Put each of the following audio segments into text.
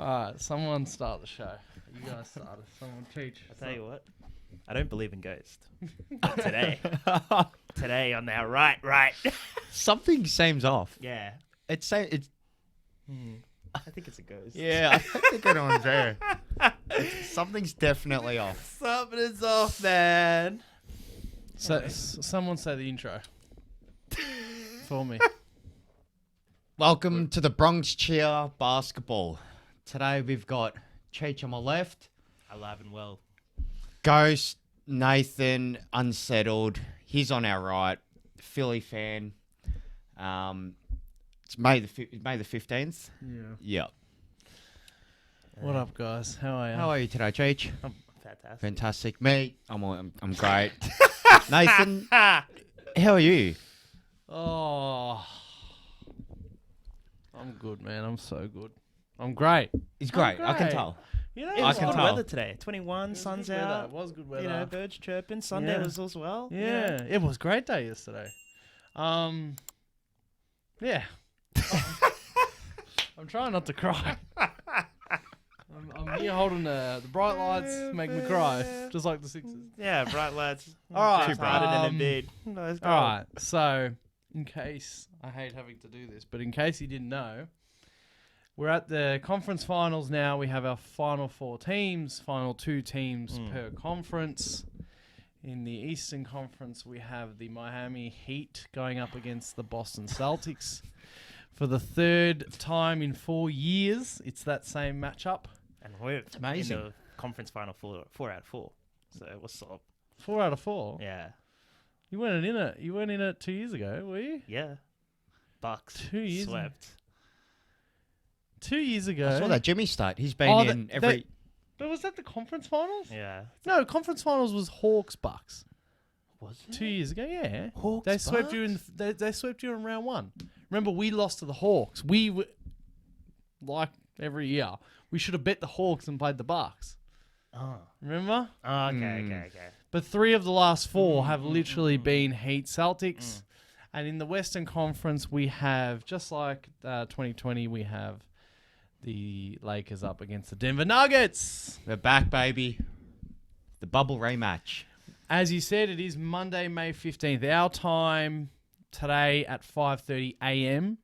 Alright, someone start the show. You guys started. Someone teach. I'll tell you what. I don't believe in ghosts. But today on that right. Something seems off. Yeah. It's I think it's a ghost. yeah. I think everyone's there. Something's definitely off. Something is off, man. So, someone say the intro for me. Welcome to the Bronx Cheer Basketball. Today we've got Cheech on my left, Alive and well. Ghost, Nathan, Unsettled. He's on our right, Philly fan. It's May the 15th. Yeah. Yeah. What up, guys? How are you? How are you today, Cheech? I'm fantastic. Fantastic. Me, I'm great. Nathan, how are you? Oh, I'm good, man. I'm so good. I'm great. He's great. I can great. tell. You know, It was can good tell. weather today. 21, sun's It out. was good weather. You know, birds chirping. Sunday Yeah. was as well. Yeah, it was a great day yesterday. Yeah. I'm trying not to cry. I'm here holding the bright lights, make me cry, just like the Sixers. Yeah, bright lights. All right, James Harden and Embiid. Let's go. All right, so in case, I hate having to do this, but in case you didn't know, we're at the conference finals now. We have our final four teams, final two teams per conference. In the Eastern Conference, we have the Miami Heat going up against the Boston Celtics. For the third time in 4 years, it's that same matchup. And we're amazing. in the conference final four out of 4. So what's up? 4 out of 4. Yeah. You weren't in it. You weren't in it 2 years ago, were you? Yeah. Bucks 2 years swept. 2 years ago. I saw that Jimmy stat. He's been in every... But was that the conference finals? Yeah. No, conference finals was Hawks Bucks. Was it? 2 years ago, yeah. Hawks They swept you in. They swept you in round 1. Remember, we lost to the Hawks. We were like every year. We should have bet the Hawks and played the Bucks. Oh. Remember? Okay. But 3 of the last 4 have literally been Heat Celtics. And in the Western Conference, we have, just like 2020, we have the Lakers up against the Denver Nuggets. We're back, baby. The bubble rematch. As you said, it is Monday, May 15th. Our time today at 5:30 a.m.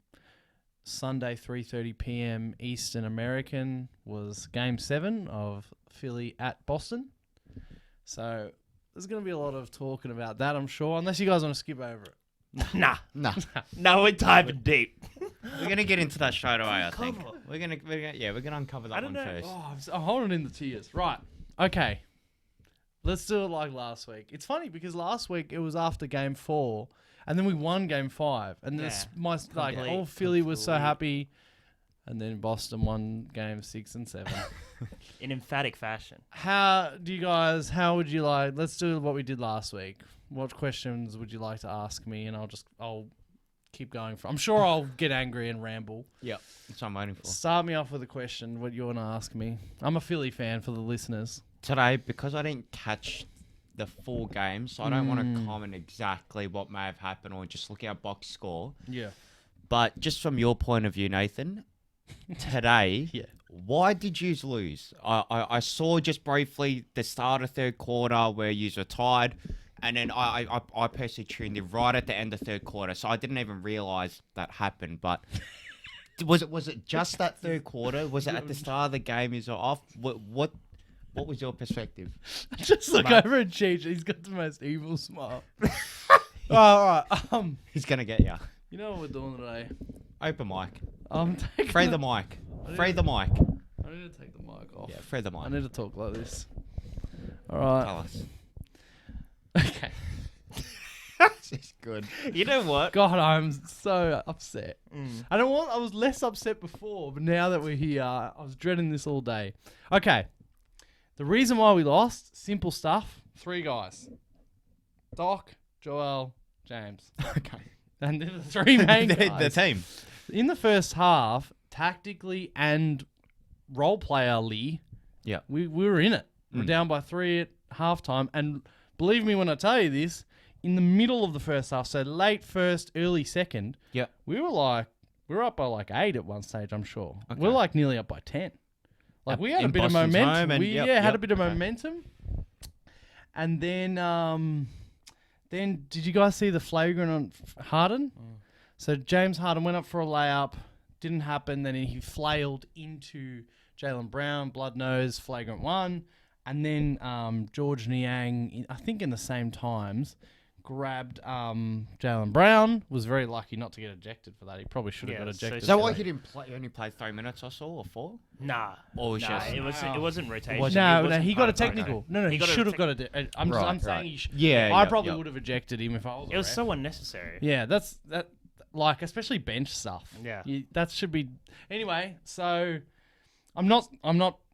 Sunday, 3:30 p.m. Eastern American was Game 7 of Philly at Boston. So there's going to be a lot of talking about that, I'm sure, unless you guys want to skip over it. Nah. Nah. No, we're diving deep. We're gonna get into that straight away, I think. We're gonna uncover that one first. Oh, I'm holding in the tears. Right. Okay. Let's do it like last week. It's funny because last week it was after Game 4, and then we won Game 5, and all Philly was so happy, and then Boston won Game 6 and 7. In emphatic fashion. How would you like? Let's do what we did last week. What questions would you like to ask me? And I'll keep going. I'm sure I'll get angry and ramble. Yep, that's what I'm waiting for. Start me off with a question. What you want to ask me? I'm a Philly fan for the listeners. Today, because I didn't catch the full game, so I don't want to comment exactly what may have happened or just look at our box score. Yeah. But just from your point of view, Nathan, today, why did you lose? I saw just briefly the start of third quarter where you were tied, and then I personally tuned in right at the end of third quarter, so I didn't even realize that happened. But was it just that third quarter? Was it at the start of the game? Is it off? What was your perspective? Just look over at Cheech. He's got the most evil smile. All right. He's gonna get you. You know what we're doing today? Open mic. I'm taking Free the mic. Free the mic. I need to take the mic off. Yeah, free the mic. I need to talk like this. All right. Tell us. Okay. This is good. You know what? God, I'm so upset. I was less upset before, but now that we're here, I was dreading this all day. Okay. The reason why we lost, simple stuff. 3 guys. Doc, Joel, James. Okay. And they're the 3 main guys. The team. In the first half, tactically and role playerly, we were in it. We're down by 3 at halftime. And believe me when I tell you this, in the middle of the first half, so late first, early second, we were up by like 8 at one stage, I'm sure. Okay. We're like nearly up by 10. Like we had a in bit of Boston's momentum. home and- We yep, had a yep, bit of okay. momentum. And then did you guys see the flagrant on Harden? So James Harden went up for a layup, didn't happen. Then he flailed into Jaylen Brown, blood nose, flagrant one. And then George Niang, I think in the same times, grabbed Jaylen Brown. Was very lucky not to get ejected for that. He probably should have Yeah, got so ejected. Is that for why that. he didn't play? He only played 3 minutes or so, or 4? Nah. Or was Nah, just- it wasn't rotation. No, It wasn't he got part a of the technical. rotation. No, he He got a should have tec- got it. I'm Right, saying right. he should. Yeah, I yep, probably yep. would have ejected him if I was. It was a ref. so unnecessary. Yeah, that's that. Like especially bench stuff. Yeah. That should be. Anyway, so I'm not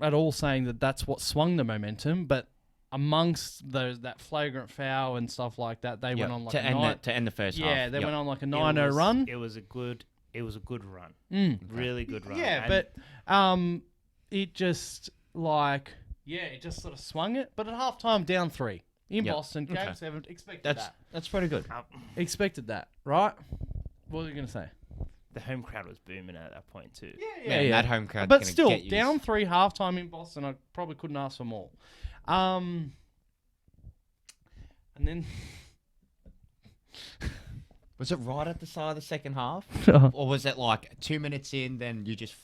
at all saying that that's what swung the momentum, but amongst that flagrant foul and stuff like that, they Yep. went on like to a end nine. to end the first half. Yeah, they Yep. went on like a It 9-0 was- run. It was a good run. Mm. Really good run. Yeah, And but it just it just sort of swung it. But at halftime, down 3 in Yep. Boston, game Okay. 7. Expected That's that. that's pretty good. Expected that, right? What were you gonna say? the home crowd was booming at that point too. Man, that home crowd's But gonna still, get you. down 3 halftime in Boston, I probably couldn't ask for more. And then Was it right at the start of the second half, or was it like 2 minutes in? Then you just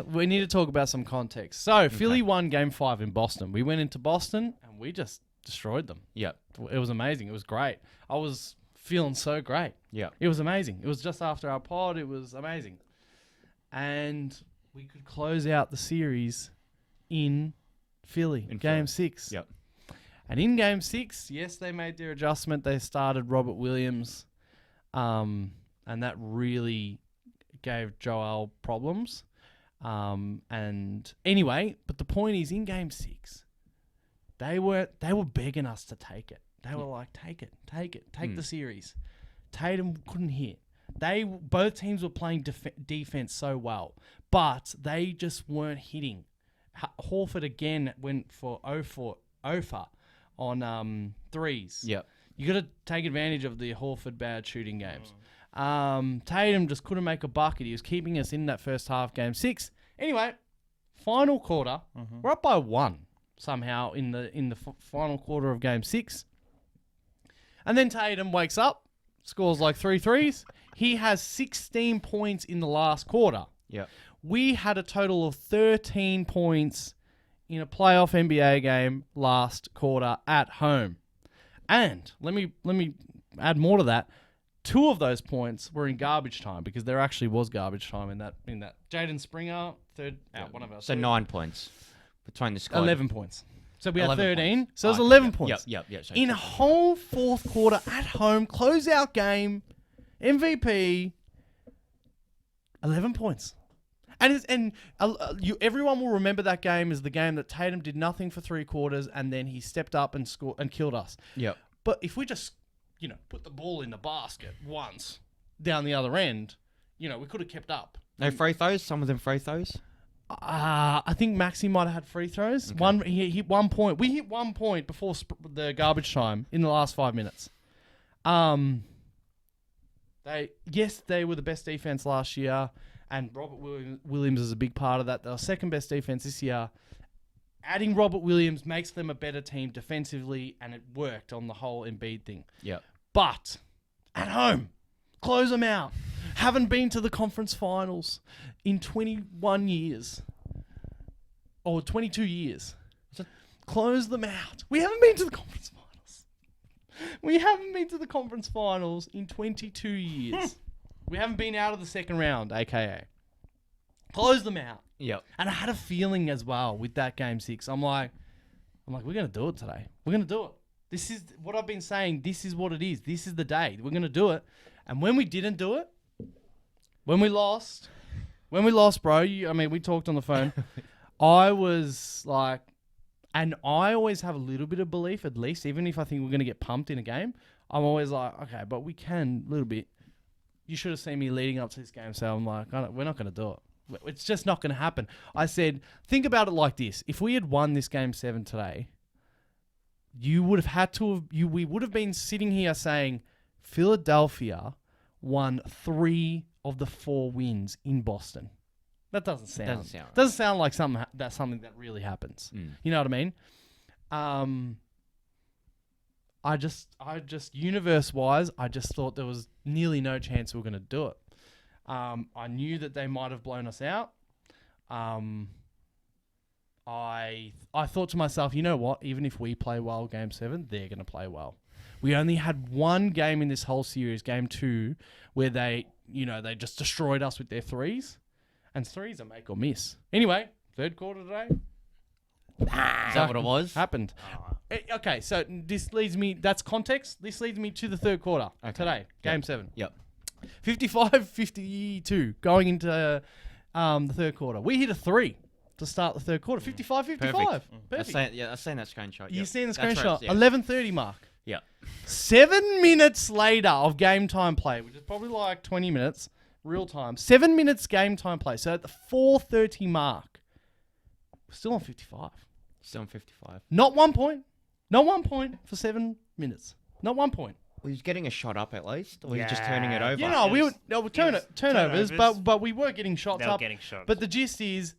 we need to talk about some context. So Philly won Game 5 in Boston. We went into Boston and we just destroyed them. Yep. It was amazing. It was great. I was feeling so great. Yep. It was amazing. It was just after our pod. It was amazing. And we could close out the series in Philly, In Game Philly. 6. Yep. And in Game 6, yes, they made their adjustment. They started Robert Williams. And that really gave Joel problems. And anyway, but the point is, in Game 6, they were begging us to take it. They were like, take the series. Tatum couldn't hit. Both teams were playing defense so well, but they just weren't hitting. Horford again went for 0 for on threes. Yep. You got to take advantage of the Horford bad shooting games. Tatum just couldn't make a bucket. He was keeping us in that first half, Game 6. Anyway, final quarter, we're up by 1 somehow in the final quarter of Game 6. And then Tatum wakes up, scores like 3 threes. He has 16 points in the last quarter. Yep. We had a total of 13 points in a playoff NBA game last quarter at home. And let me add more to that. 2 of those points were in garbage time because there actually was garbage time in that. Jaden Springer, third out, one of us. So 9 points between the squad. 11 points. So we had 11 13. points. So it was Oh, 11 yep, points. Yep. So In a whole fourth quarter at home, closeout game, MVP, 11 points. And everyone will remember that game as the game that Tatum did nothing for 3 quarters and then he stepped up and scored and killed us. Yep. But if we just, put the ball in the basket once down the other end, we could have kept up. No free throws. Some of them free throws. I think Maxi might have had free throws. He hit 1 point. We hit 1 point before the garbage time in the last 5 minutes. They were the best defense last year, and Robert Williams is a big part of that. They were second best defense this year. Adding Robert Williams makes them a better team defensively, and it worked on the whole Embiid thing. Yep. But at home, close them out. Haven't been to the conference finals in 21 years. Or 22 years. Close them out. We haven't been to the conference finals. We haven't been to the conference finals in 22 years. We haven't been out of the second round, a.k.a. Close them out. Yep. And I had a feeling as well with that Game 6. I'm like, we're going to do it today. We're going to do it. This is what I've been saying. This is what it is. This is the day. We're going to do it. And when we didn't do it, when we lost, bro, we talked on the phone. I was like, and I always have a little bit of belief, at least, even if I think we're going to get pumped in a game. I'm always like, okay, but we can a little bit. You should have seen me leading up to this game, so I'm like, we're not going to do it. It's just not going to happen. I said, think about it like this. If we had won this Game 7 today, we would have been sitting here saying, Philadelphia won 3 of the 4 wins in Boston. That doesn't sound. Doesn't sound Doesn't sound like something that really happens. You know what I mean? I just universe-wise, I just thought there was nearly no chance we were going to do it. I knew that they might have blown us out. I thought to myself, you know what? Even if we play well Game 7, they're going to play well. We only had one game in this whole series, Game 2, where they just destroyed us with their threes. And threes are make or miss. Anyway, third quarter today. Is that what it was? Happened. Okay, so this leads me... That's context. This leads me to the third quarter today. Game 7. Yep. 55-52 going into the third quarter. We hit a 3 to start the third quarter. 55-55. Perfect. I've seen that screenshot. You've seen the That's screenshot. right, yeah. 11:30 mark. Yeah. 7 minutes later of game time play, which is probably like 20 minutes, real time. 7 minutes game time play. So at the 4:30 mark, we're still on 55. Still on 55. Not 1 point. Not 1 point for 7 minutes. Not 1 point. Well, he's getting a shot up at least, or he's just turning it over. You know, we were turnovers, but we were getting shots They were up. getting shots. But the gist is,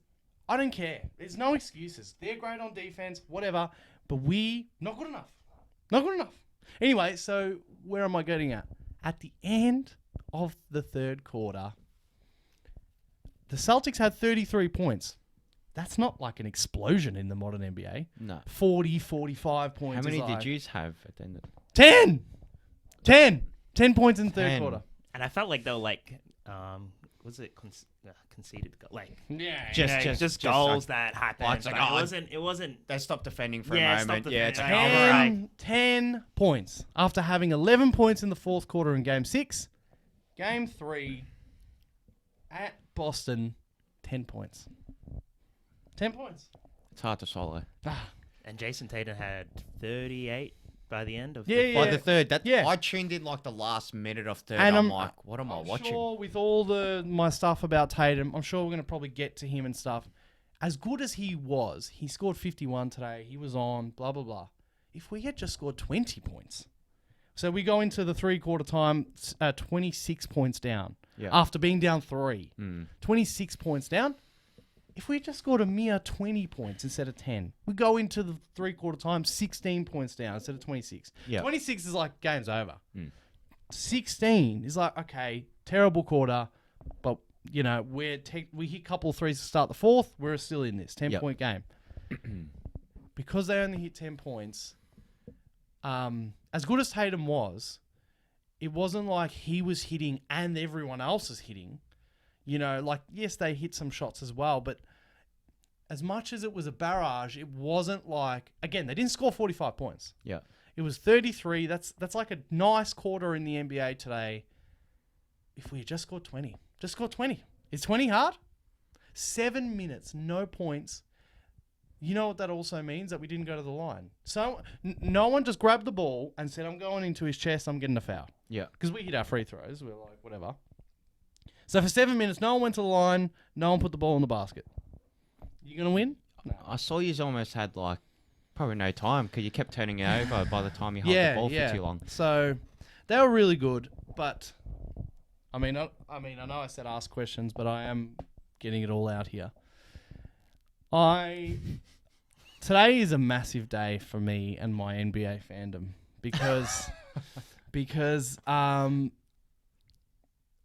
I don't care. There's no excuses. They're great on defense, whatever. But we not good enough. Not good enough. Anyway, so where am I getting at? At the end of the third quarter, the Celtics had 33 points. That's not like an explosion in the modern NBA. No. 40, 45 points. How many is like did you have at the end of 10! 10 points in the third 10. quarter. And I felt like they were like, was it conceded? Like, Yeah. just goals that happened. Like, It wasn't. They stopped defending for Yeah, a stopped moment. defending. Yeah, it's like, Yeah. all right. 10 points after having 11 points in the fourth quarter in Game 6. Game 3 at Boston, 10 points. 10 points. It's hard to swallow. And Jason Tatum had 38 by the end of Yeah, By the third, Yeah. I tuned in like the last minute of third. And I'm like, what am I I'm watching? sure with all my stuff about Tatum, I'm sure we're going to probably get to him and stuff. As good as he was, he scored 51 today. He was on, blah, blah, blah. If we had just scored 20 points. So we go into the three-quarter time 26 points down. Yeah. After being down 3. 26 points down. If we just scored a mere 20 points instead of 10, we go into the three-quarter time 16 points down instead of 26. Yeah. 26 is like game's over. 16 is like, okay, terrible quarter, but, you know, we hit a couple of threes to start the fourth, we're still in this 10-point game. Because they only hit 10 points, as good as Tatum was, it wasn't like he was hitting and everyone else is hitting. You know, like, yes, they hit some shots as well, but as much as it was a barrage, it wasn't like... Again, they didn't score 45 points. Yeah. It was 33. That's like a nice quarter in the NBA today. If we had just scored 20. Just scored 20. Is 20 hard? 7 minutes, no points. You know what that also means? That we didn't go to the line. So no one just grabbed the ball and said, I'm going into his chest, I'm getting a foul. Yeah. Because we hit our free throws. We're like, whatever. So for 7 minutes, no one went to the line. No one put the ball in the basket. You going to win? No. I saw you almost had like probably no time because you kept turning it over by the time you held the ball for too long. So they were really good, but I know I said ask questions, but I am getting it all out here. Today is a massive day for me and my NBA fandom because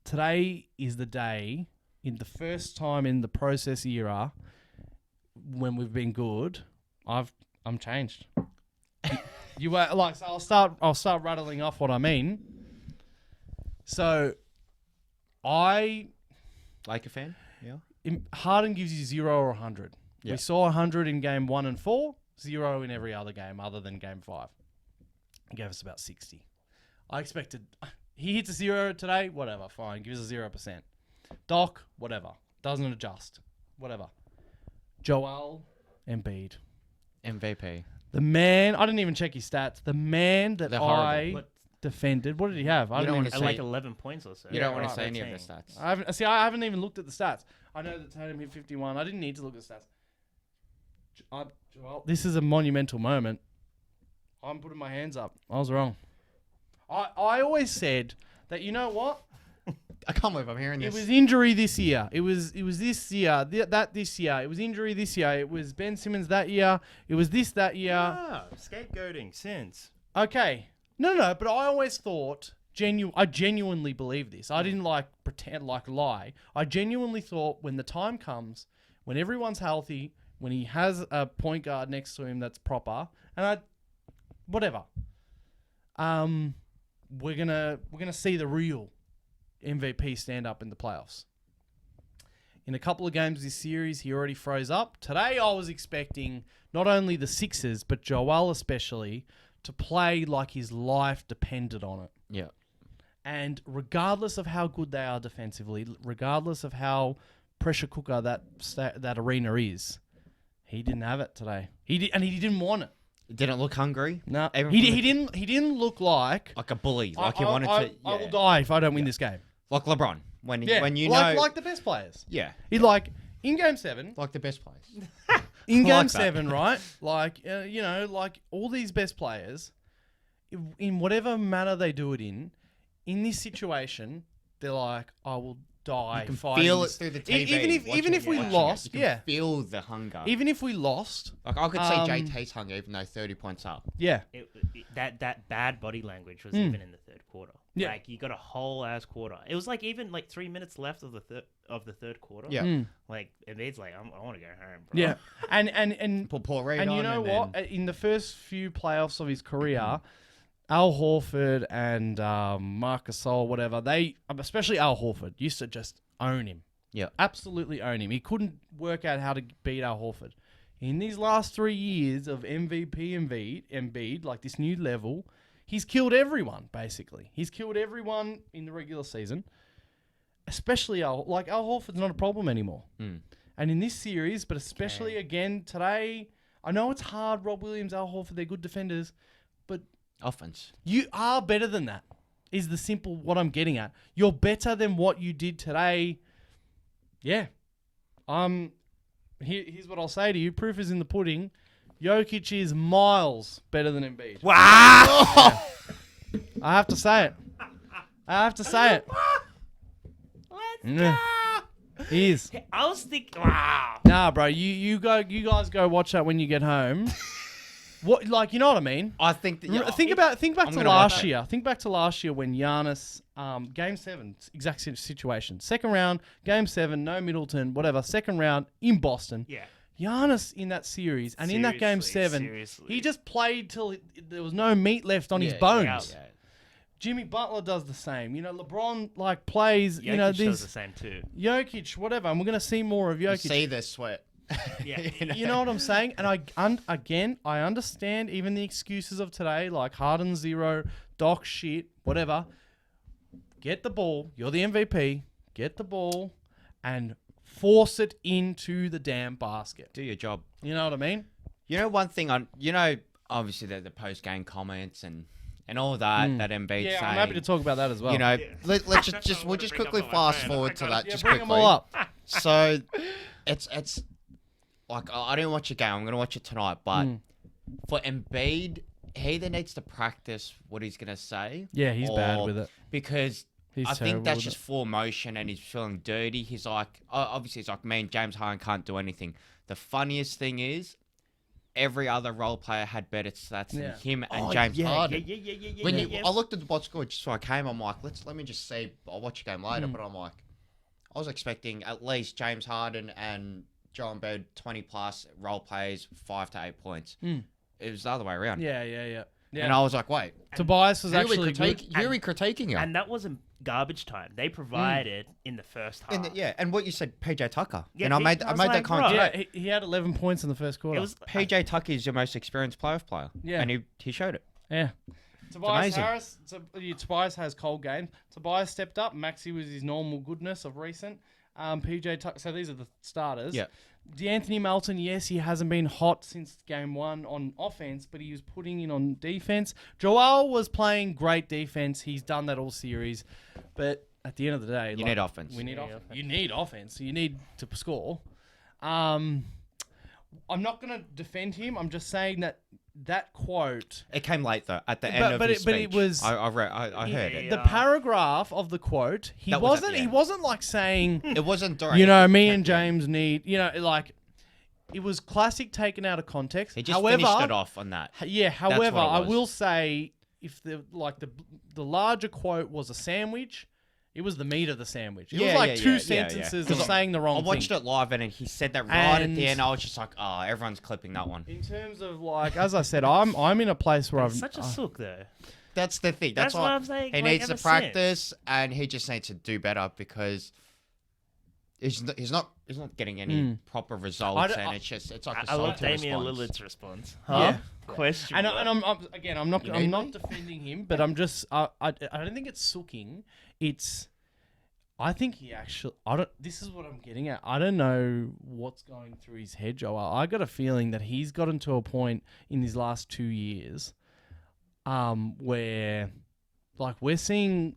today is the day in the first time in the process era when we've been good. I'm changed. You were like, so I'll start rattling off what I mean. So Like a fan? Yeah. Harden gives you 0 or 100. Yeah. We saw 100 in game 1 and 4, 0 in every other game other than game 5. He gave us about 60. I expected he hits a 0 today, whatever, fine, gives us 0%. Doc, whatever, doesn't adjust, whatever. Joel Embiid, MVP. the man. I didn't even check his stats. The man that They're horrible. I defended. What did he have? I You don't don't even wanna like say- 11 points or so. You don't want to right, say any of that's the stats. I haven't even looked at the stats. I know that Tatum hit 51. I didn't need to look at the stats. Well, this is a monumental moment. I'm putting my hands up. I was wrong. I always said that, you know what? I can't believe I'm hearing It this. was injury this year. It was this year. This year. It was injury this year. It was Ben Simmons that year. It was this that year. Scapegoating since. Okay. No. But I always thought I genuinely believe this. I didn't pretend lie. I genuinely thought when the time comes, when everyone's healthy, when he has a point guard next to him that's proper, and whatever. We're gonna see the real MVP stand up in the playoffs. In a couple of games this series, he already froze up. Today, I was expecting not only the Sixers, but Joel especially, to play like his life depended on it. Yeah. And regardless of how good they are defensively, regardless of how pressure cooker that arena is, he didn't have it today. He didn't want it. Didn't look hungry. No, he didn't look like a bully. Like he wanted to. I will die if I don't win this game. Like LeBron when you like the best players. Yeah. He in Game 7. Like the best players. In Game Like that. 7, right? Like all these best players, in whatever manner they do it in this situation, they're like, I will die. You can fighting feel it this. through the TV. Even if we lost, you can feel the hunger. Even if we lost, Like I could see JT's hunger, even though 30 points up. yeah. That bad body language was even in the third quarter. Yeah. Like you got a whole ass quarter. It was like even like 3 minutes left of the third quarter. Yeah. Like Embiid's like, I want to go home, bro. Yeah, and Put Paul Reed and on. you know what? In the first few playoffs of his career, Al Horford and Marc Gasol, whatever, especially Al Horford, used to just own him. Yeah. Absolutely own him. He couldn't work out how to beat Al Horford. In these last 3 years of MVP Embiid, like this new level, he's killed everyone, basically. He's killed everyone in the regular season, especially Al Horford's not a problem anymore. And in this series, but especially again today, I know it's hard, Rob Williams, Al Horford, they're good defenders, but Offense. you are better than that, is what I'm getting at. You're better than what you did today. Yeah. Here's what I'll say to you. Proof is in the pudding. Jokic is miles better than Embiid. Wow. I have to say it. Let's go. He is. I was thinking, wow. Nah, bro. You guys go watch that when you get home. What, like, you know what I mean? I think that. Think back to gonna last watch year. Think back to last year when Giannis, Game 7, exact situation. Second round, Game 7, no Middleton, whatever. Second round in Boston. Yeah. Giannis in that series and in that Game 7, Seriously. he just played till there was no meat left on his bones. Yeah. Jimmy Butler does the same. LeBron plays. Jokic these does the same too. Jokic, whatever, and we're gonna see more of You Jokic. see the sweat. Yeah. You know what I'm saying? And I understand even the excuses of today, like Harden 0, Doc shit, whatever. Get the ball. You're the MVP. Get the ball and force it into the damn basket. Do your job. You know what I mean? You know one thing obviously the post game comments and all that that Embiid Yeah, saying. I'm happy to talk about that as well. Let's we'll just quickly fast forward to that. Yeah, Just bring quickly. them all up. So it's like I didn't watch the game. I'm gonna watch it tonight. But for Embiid, he either needs to practice what he's gonna say. Yeah, he's bad with it. Because He's I terrible think that's with just it. full motion and he's feeling dirty. He's like, obviously, he's like, man, James Harden can't do anything. The funniest thing is, every other role player had better stats than him and James Harden. Yeah. I looked at the box score just before I came. I'm like, let me just see. I'll watch the game later. But I'm like, I was expecting at least James Harden and Joel Embiid 20 plus role players, 5 to 8 points. It was the other way around. Yeah. And I was like, wait, Tobias was who actually good. are we critiquing him? And that wasn't garbage time. They provided in the first half. And what you said, PJ Tucker. Yeah, and I made I was that like, comment. bro. today. Yeah, he had 11 points in the first quarter. It was PJ Tucker is your most experienced playoff player. Yeah. And he showed it. Yeah. Tobias amazing. Harris. Tobias has cold games. Tobias stepped up. Maxi was his normal goodness of recent. PJ Tucker. So these are the starters. Yeah. DeAnthony Melton, yes, he hasn't been hot since game 1 on offense, but he was putting in on defense. Joel was playing great defense. He's done that all series. But at the end of the day, You need offense. We need Yeah, offense. offense. You need offense. You need to score. I'm not going to defend him. I'm just saying that quote. It came late though. At the end of his speech, but it was. I heard it. The paragraph of the quote. He wasn't like saying. It wasn't direct. Me and James need. Like. It was classic taken out of context. He just finished it off on that. Yeah. However, I will say if the larger quote was a sandwich. It was the meat of the sandwich. It was like two sentences of saying the wrong thing. I watched it live and he said that right at the end. I was just like, oh, everyone's clipping that one. In terms of like, as I said, I'm in a place where He's such a sook though. That's the thing. That's what I'm saying. He needs to practice and he just needs to do better because he's not getting any proper results and it's like a I love salty Damian response. Lillard's response. Yeah. Question. And I'm not defending him, but I'm just I don't think it's sooking. I think he actually this is what I'm getting at. I don't know what's going through his head, Joel. I got a feeling that he's gotten to a point in these last 2 years where like we're seeing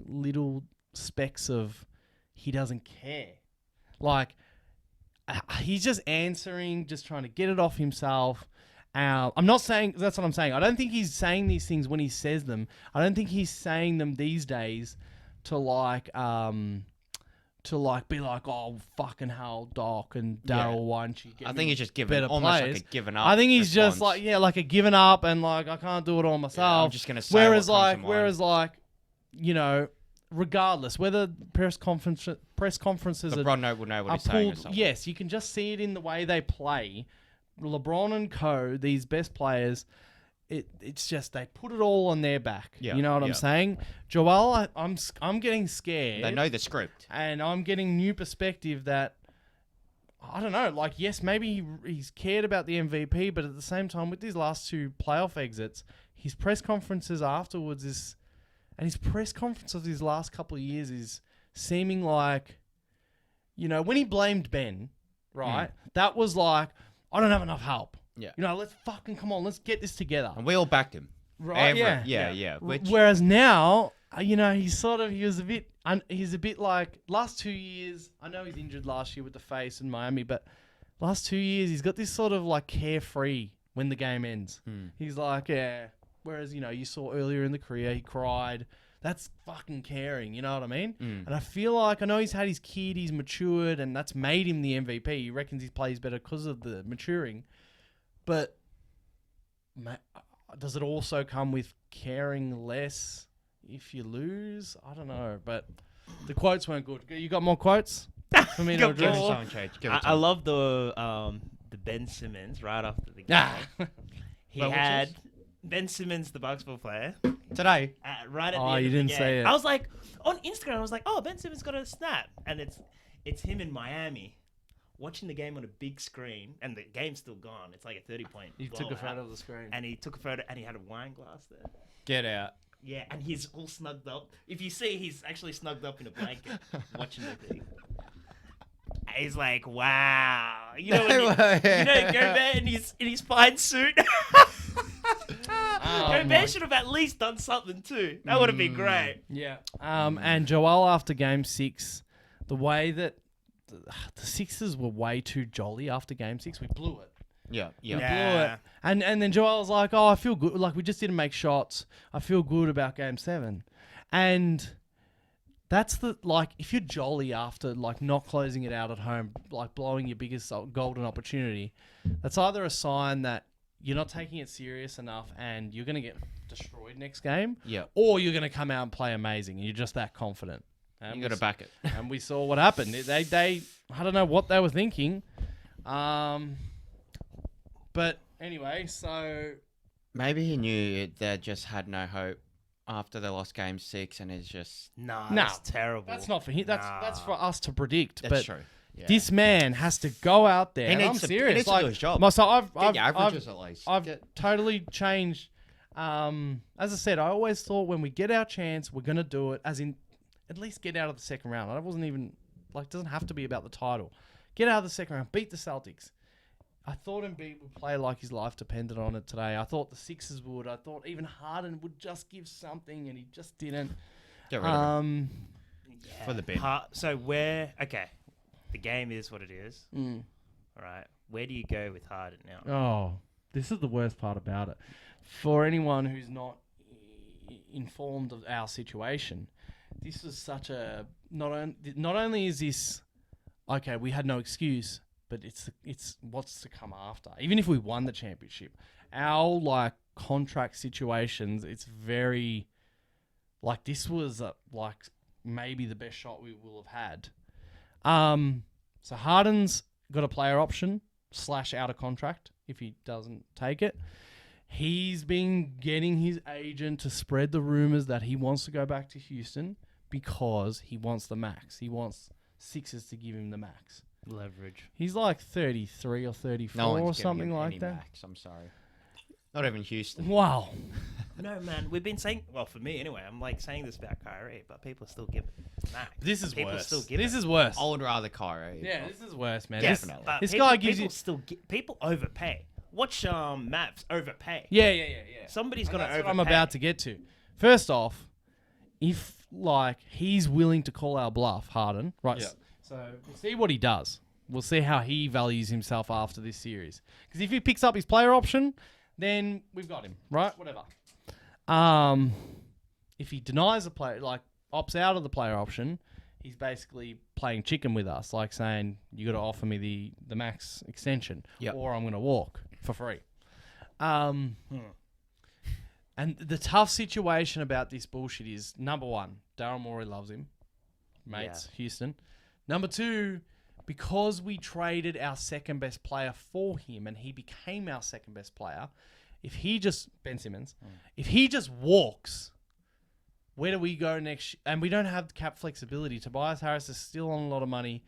little specks of he doesn't care. Like he's just answering, just trying to get it off himself. I'm not saying that's what I'm saying. I don't think he's saying these things when he says them. I don't think he's saying them these days to be like, oh fucking hell, Doc and Daryl, why don't you get I think he's just giving better almost players. like a given up. I think he's response. just like a giving up and like I can't do it all myself. I'm just gonna say whereas regardless whether press conferences LeBron will know what he's saying. Or something. Yes, you can just see it in the way they play. LeBron and co, these best players, it's just they put it all on their back. Yeah, you know what I'm saying? Joel, I'm getting scared. They know the script. And I'm getting new perspective that, I don't know, like, yes, maybe he's cared about the MVP, but at the same time, with these last two playoff exits, his press conferences afterwards and his press conference of these last couple of years is seeming like, when he blamed Ben, right? That was like, I don't have enough help. Yeah. Let's fucking come on, let's get this together. And we all backed him. Right? Yeah. Whereas now, he's a bit like last 2 years. I know he's injured last year with the face in Miami, but last 2 years he's got this sort of like carefree when the game ends. He's like, yeah. Whereas you saw earlier in the career he cried. That's fucking caring, you know what I mean? And I feel like, I know he's had his kid, he's matured, and that's made him the MVP. He reckons he plays better because of the maturing. But does it also come with caring less if you lose? I don't know, but the quotes weren't good. You got more quotes for me to address? I love the Ben Simmons right after the game. He had Ben Simmons, the basketball player, today. Right at the end you of the didn't game. say it. I was like, on Instagram, I was like, oh, Ben Simmons got a snap. And it's him in Miami watching the game on a big screen. And the game's still gone. It's like a 30-point He took a photo of the screen. And he took a photo and he had a wine glass there. Get out. Yeah, and he's all snugged up. If you see, he's actually snugged up in a blanket watching the thing. He's like, wow. Gobert in his fine suit. Gobert should have at least done something too. That would have been great. Yeah. And Joel, after Game 6, the way that the Sixers were way too jolly after Game 6, we blew it. Yeah. Blew it. And then Joel was like, oh, I feel good. Like, we just didn't make shots. I feel good about Game 7. And that's if you're jolly after, like, not closing it out at home, like, blowing your biggest golden opportunity, that's either a sign that you're not taking it serious enough and you're going to get destroyed next game, or you're going to come out and play amazing and you're just that confident. You got to back it. And we saw what happened. They I don't know what they were thinking. But anyway, so maybe he knew they just had no hope after they lost Game 6, and it's just that's terrible. That's not for him. That's for us to predict. That's but true. Yeah. This man has to go out there. He I'm serious. He needs to do his job. So averages at least. I've totally changed. As I said, I always thought when we get our chance, we're gonna do it. As in, at least get out of the second round. I wasn't even it doesn't have to be about the title. Get out of the second round. Beat the Celtics. I thought Embiid would play like his life depended on it today. I thought the Sixers would. I thought even Harden would just give something, and he just didn't. Get rid of him. For the bin. So the game is what it is. All right. where do you go with Harden now? Oh, this is the worst part about it. For anyone who's not informed of our situation, this was such a not only is this okay, we had no excuse, but it's what's to come after. Even if we won the championship, our like contract situations, it's very like this was like maybe the best shot we will have had. So Harden's got a player option / out of contract if he doesn't take it. He's been getting his agent to spread the rumors that he wants to go back to Houston because he wants the max. He wants Sixers to give him the max. Leverage. He's like 33 or 34 No or one's something giving him like any that. Max, I'm sorry. Not even Houston. Wow. No, man, we've been saying, well, for me anyway, I'm like saying this about Kyrie, but people still give it max. This is People worse. still give This it. is worse. I would rather Kyrie. Yeah, this is worse, man. Definitely. But This people, guy gives people you... still people overpay. Watch Mavs overpay. Yeah. Somebody's And gonna that's overpay. what I'm about to get to. First off, if like he's willing to call our bluff, Harden, right? Yeah. So we'll see what he does. We'll see how he values himself after this series. Because if he picks up his player option, then we've got him, right? Whatever. If he denies the player, like opts out of the player option, he's basically playing chicken with us, like saying you got to offer me the max extension, Yep. or I'm going to walk for free. And the tough situation about this bullshit is, number one, Daryl Morey loves him. Mates, Houston. Number two, because we traded our second best player for him and he became our second best player, if he just, Ben Simmons, if he just walks, where do we go next? And we don't have cap flexibility. Tobias Harris is still on a lot of money.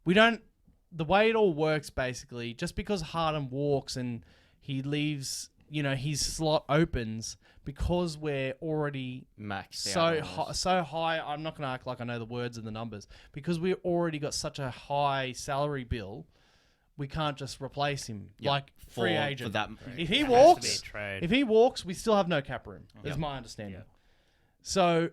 The way it all works basically, just because Harden walks and he leaves, his slot opens, because we're already Max. so high. I'm not going to act like I know the words and the numbers, because we already got such a high salary bill. We can't just replace him like free agent. For that, If he It has to walks, be a trade. if he walks, we still have no cap room. Is Yep. my understanding. Yep. So,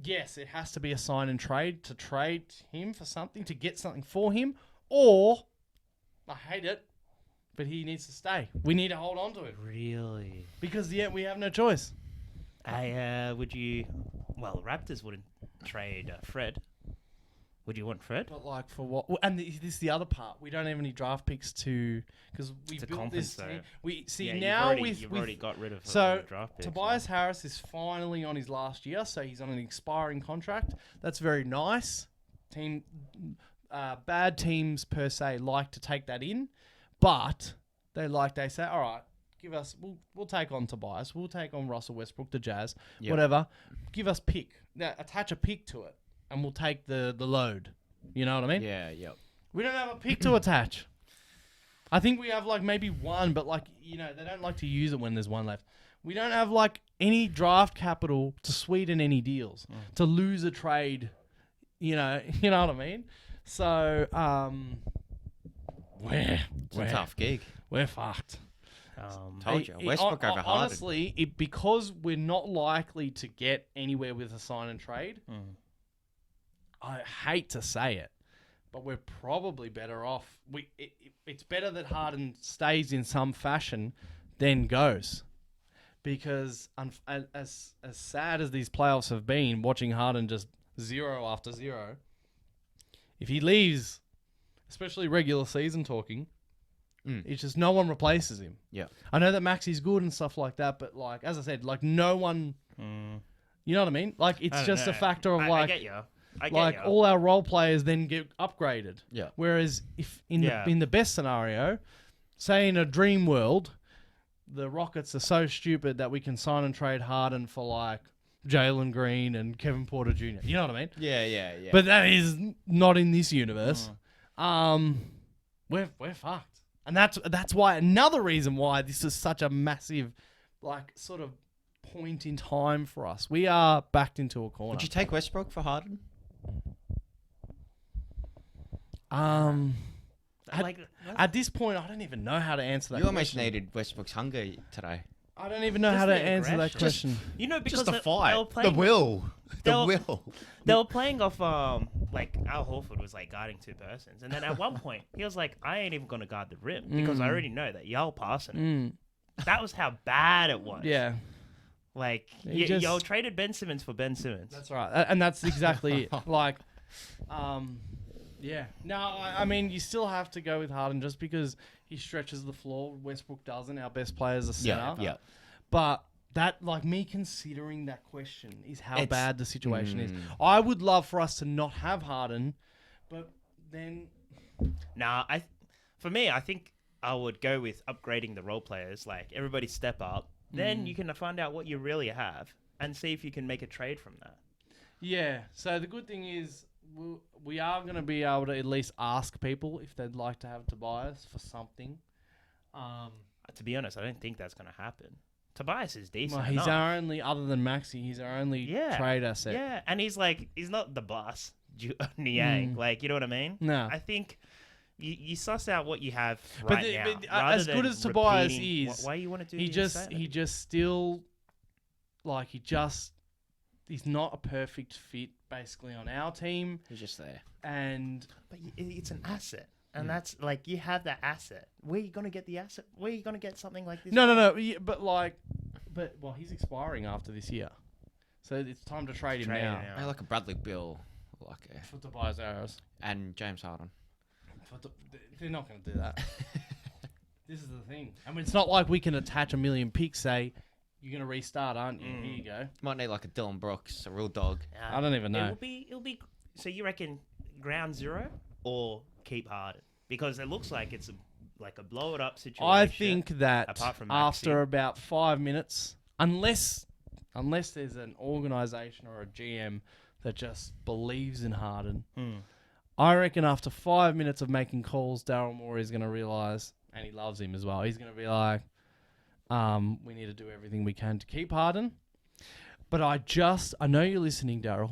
yes, it has to be a sign and trade to trade him for something, to get something for him, or I hate it, but he needs to stay. We need to hold on to it Really? because we have no choice. Would you? Well, Raptors wouldn't trade Fred. Would you want Fred? But like for what? And this is the other part. We don't have any draft picks because we To built this. compensate. We see Yeah, now you've already got rid of so the draft picks. Tobias Harris is finally on his last year, so he's on an expiring contract. That's very nice. Bad teams per se like to take that in, but they say, all right, give us. We'll take on Tobias. We'll take on Russell Westbrook, the Jazz, whatever. Give us pick. Now, attach a pick to it, and we'll take the load. You know what I mean? yeah, yep. We don't have a pick to attach. I think we have like maybe one, but like, they don't like to use it when there's one left. We don't have like any draft capital to sweeten any deals, to lose a trade. You know what I mean? So, It's a tough gig. we're fucked. Told you. Westbrook over Harden. Honestly, because we're not likely to get anywhere with a sign and trade, I hate to say it, but we're probably better off. It's better that Harden stays in some fashion than goes. Because as sad as these playoffs have been, watching Harden just 0 after 0, if he leaves, especially regular season talking, it's just no one replaces him. Yeah. I know that Maxi's good and stuff like that, but like as I said, like no one, you know what I mean? Like it's just a factor of I get you. all our role players then get upgraded. Yeah. Whereas if in the best scenario, say in a dream world, the Rockets are so stupid that we can sign and trade Harden for like Jalen Green and Kevin Porter Jr. You know what I mean? Yeah. But that is not in this universe. We're fucked, and that's why another reason why this is such a massive, like sort of point in time for us. We are backed into a corner. Would you take Westbrook for Harden? At this point, I don't even know how to answer that. You almost question. needed Westbrook's hunger today. I don't even know Just how to the answer that aggression. question. You know, because Just the they fight. were playing, The will. they The were- will. They were playing off like Al Horford was like guarding two persons, and then at one point he was like, I ain't even gonna guard the rim because I already know that y'all passing it. That was how bad it was. Yeah. Like He just- y'all traded Ben Simmons for Ben Simmons. That's right. And that's exactly it. Like, yeah. No, I mean, you still have to go with Harden just because he stretches the floor. Westbrook doesn't. Our best players are center. Yeah. But that, like, me considering that question is how It's- bad the situation is. I would love for us to not have Harden, but then... Nah, for me, I think I would go with upgrading the role players. Like, everybody step up. Then you can find out what you really have and see if you can make a trade from that. Yeah. So the good thing is we are going to be able to at least ask people if they'd like to have Tobias for something. To be honest, I don't think that's going to happen. Tobias is decent. Well, he's enough. our only, other than Maxi, he's our only trade asset. Yeah, and he's not the boss, Niang. Like, you know what I mean? No. I think you suss out what you have But right now. but rather as good than as Tobias repeating is, why you want to do he the just insanity. still, like, he's not a perfect fit basically on our team. He's just there. And But it's an asset. And that's, like, you have that asset. Where are you going to get the asset? Where are you going to get something like this? no, yeah, but well, he's expiring after this year, so it's time to trade him Trade now. him now. Hey, like a Bradley Bill, For Tobias Harris. and James Harden. They're not going to do that. This is the thing. I mean, it's not like we can attach a million picks, say, you're going to restart, aren't you? Here you go. Might need like a Dylan Brooks, a real dog. I don't even know. It'll be. So you reckon ground zero or keep Harden? Because it looks like it's like a blow it up situation. I think that apart from after Maxey. about 5 minutes, unless there's an organization or a GM that just believes in Harden, I reckon after 5 minutes of making calls, Daryl Morey is going to realize, and he loves him as well, he's going to be like, we need to do everything we can to keep Harden. But I know you're listening, Daryl.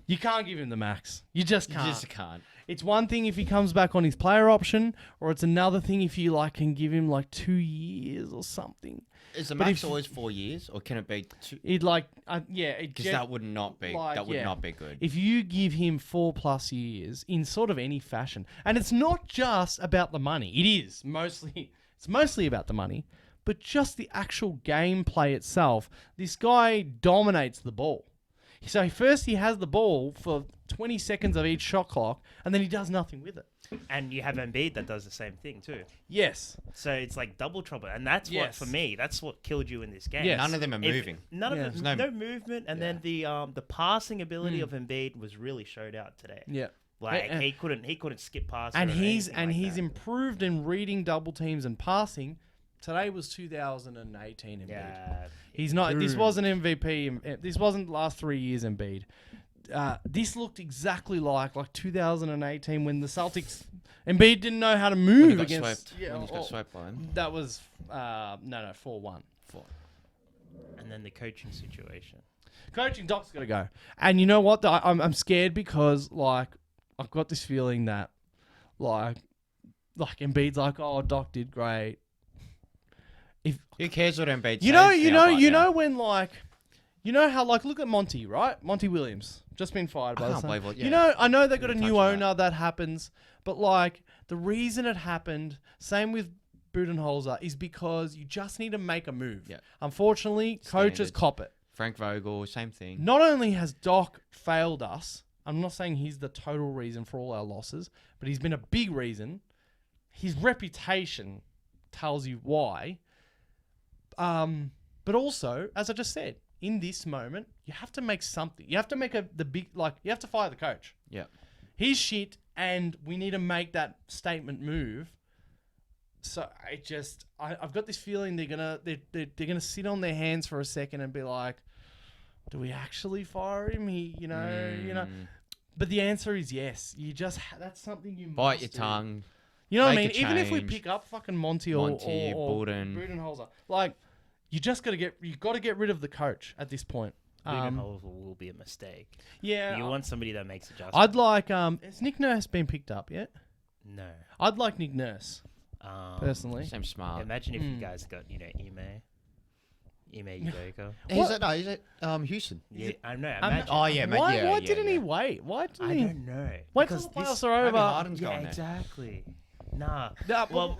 You can't give him the max. You just can't. You just can't. It's one thing if he comes back on his player option, or it's another thing if you can give him 2 years or something. Is the But max if- always 4 years, or can it be 2? Because That would not be. That would not be good. If you give him 4+ years in sort of any fashion, and it's not just about the money. It is mostly. It's mostly about the money, but just the actual gameplay itself. This guy dominates the ball. So first he has the ball for 20 seconds of each shot clock, and then he does nothing with it. And you have Embiid that does the same thing too. Yes. So it's like double trouble, and that's what Yes. for me. That's what killed you in this game. Yes. None of them are If- moving. None of Yeah. them. There's No, no- movement, and then the passing ability of Embiid was really showed out today. Yeah. Like And- he couldn't skip past. And or he's anything like that. improved in reading double teams and passing. Today was 2018 Embiid. Yeah. He's not. This Dude. wasn't MVP. This wasn't the last 3 years Embiid. This looked exactly like 2018 when the Celtics Embiid didn't know how to When move he got against. swept. When he got swept by him. That was 4-1. And then the coaching situation. Coaching Doc's got to go. And you know what? I'm scared because I've got this feeling that like Embiid's like, oh, Doc did great. Who cares what Embiid You know when you know how look at Monty, right? Monty Williams just been fired by I the can't Suns. believe it. You Yeah. know, I know they got a Didn't new touch on owner that happens, but the reason it happened, same with Budenholzer, is because you just need to make a move. Yeah. Unfortunately, coaches Standards. cop it. Frank Vogel, same thing. Not only has Doc failed us, I'm not saying he's the total reason for all our losses, but he's been a big reason. His reputation tells you why. But also, as I just said, in this moment, you have to make something. You have to make you have to fire the coach. Yeah. He's shit, and we need to make that statement move. So I've got this feeling they're gonna sit on their hands for a second and be like, do we actually fire him? You know. But the answer is yes. You just that's something you Bite must your do. tongue. You know what I mean? Make a Even if we change. pick up fucking Monty or Buden. Budenholzer, you got to get rid of the coach at this point. Budenholzer will be a mistake. Yeah, You want somebody that makes adjustments. I'd like. Has Nick Nurse been picked up yet? No. I'd like Nick Nurse personally. Same smart. Imagine if you guys got Ime. Ime Udoka. He's at Houston. Yeah, I know. Um, Imagine. Oh yeah, man. Why didn't he wait? Why didn't I he? don't know. Wait till Because the playoffs this- are Maybe over. Harden's Yeah, going there. exactly. Nah. Nah, Well,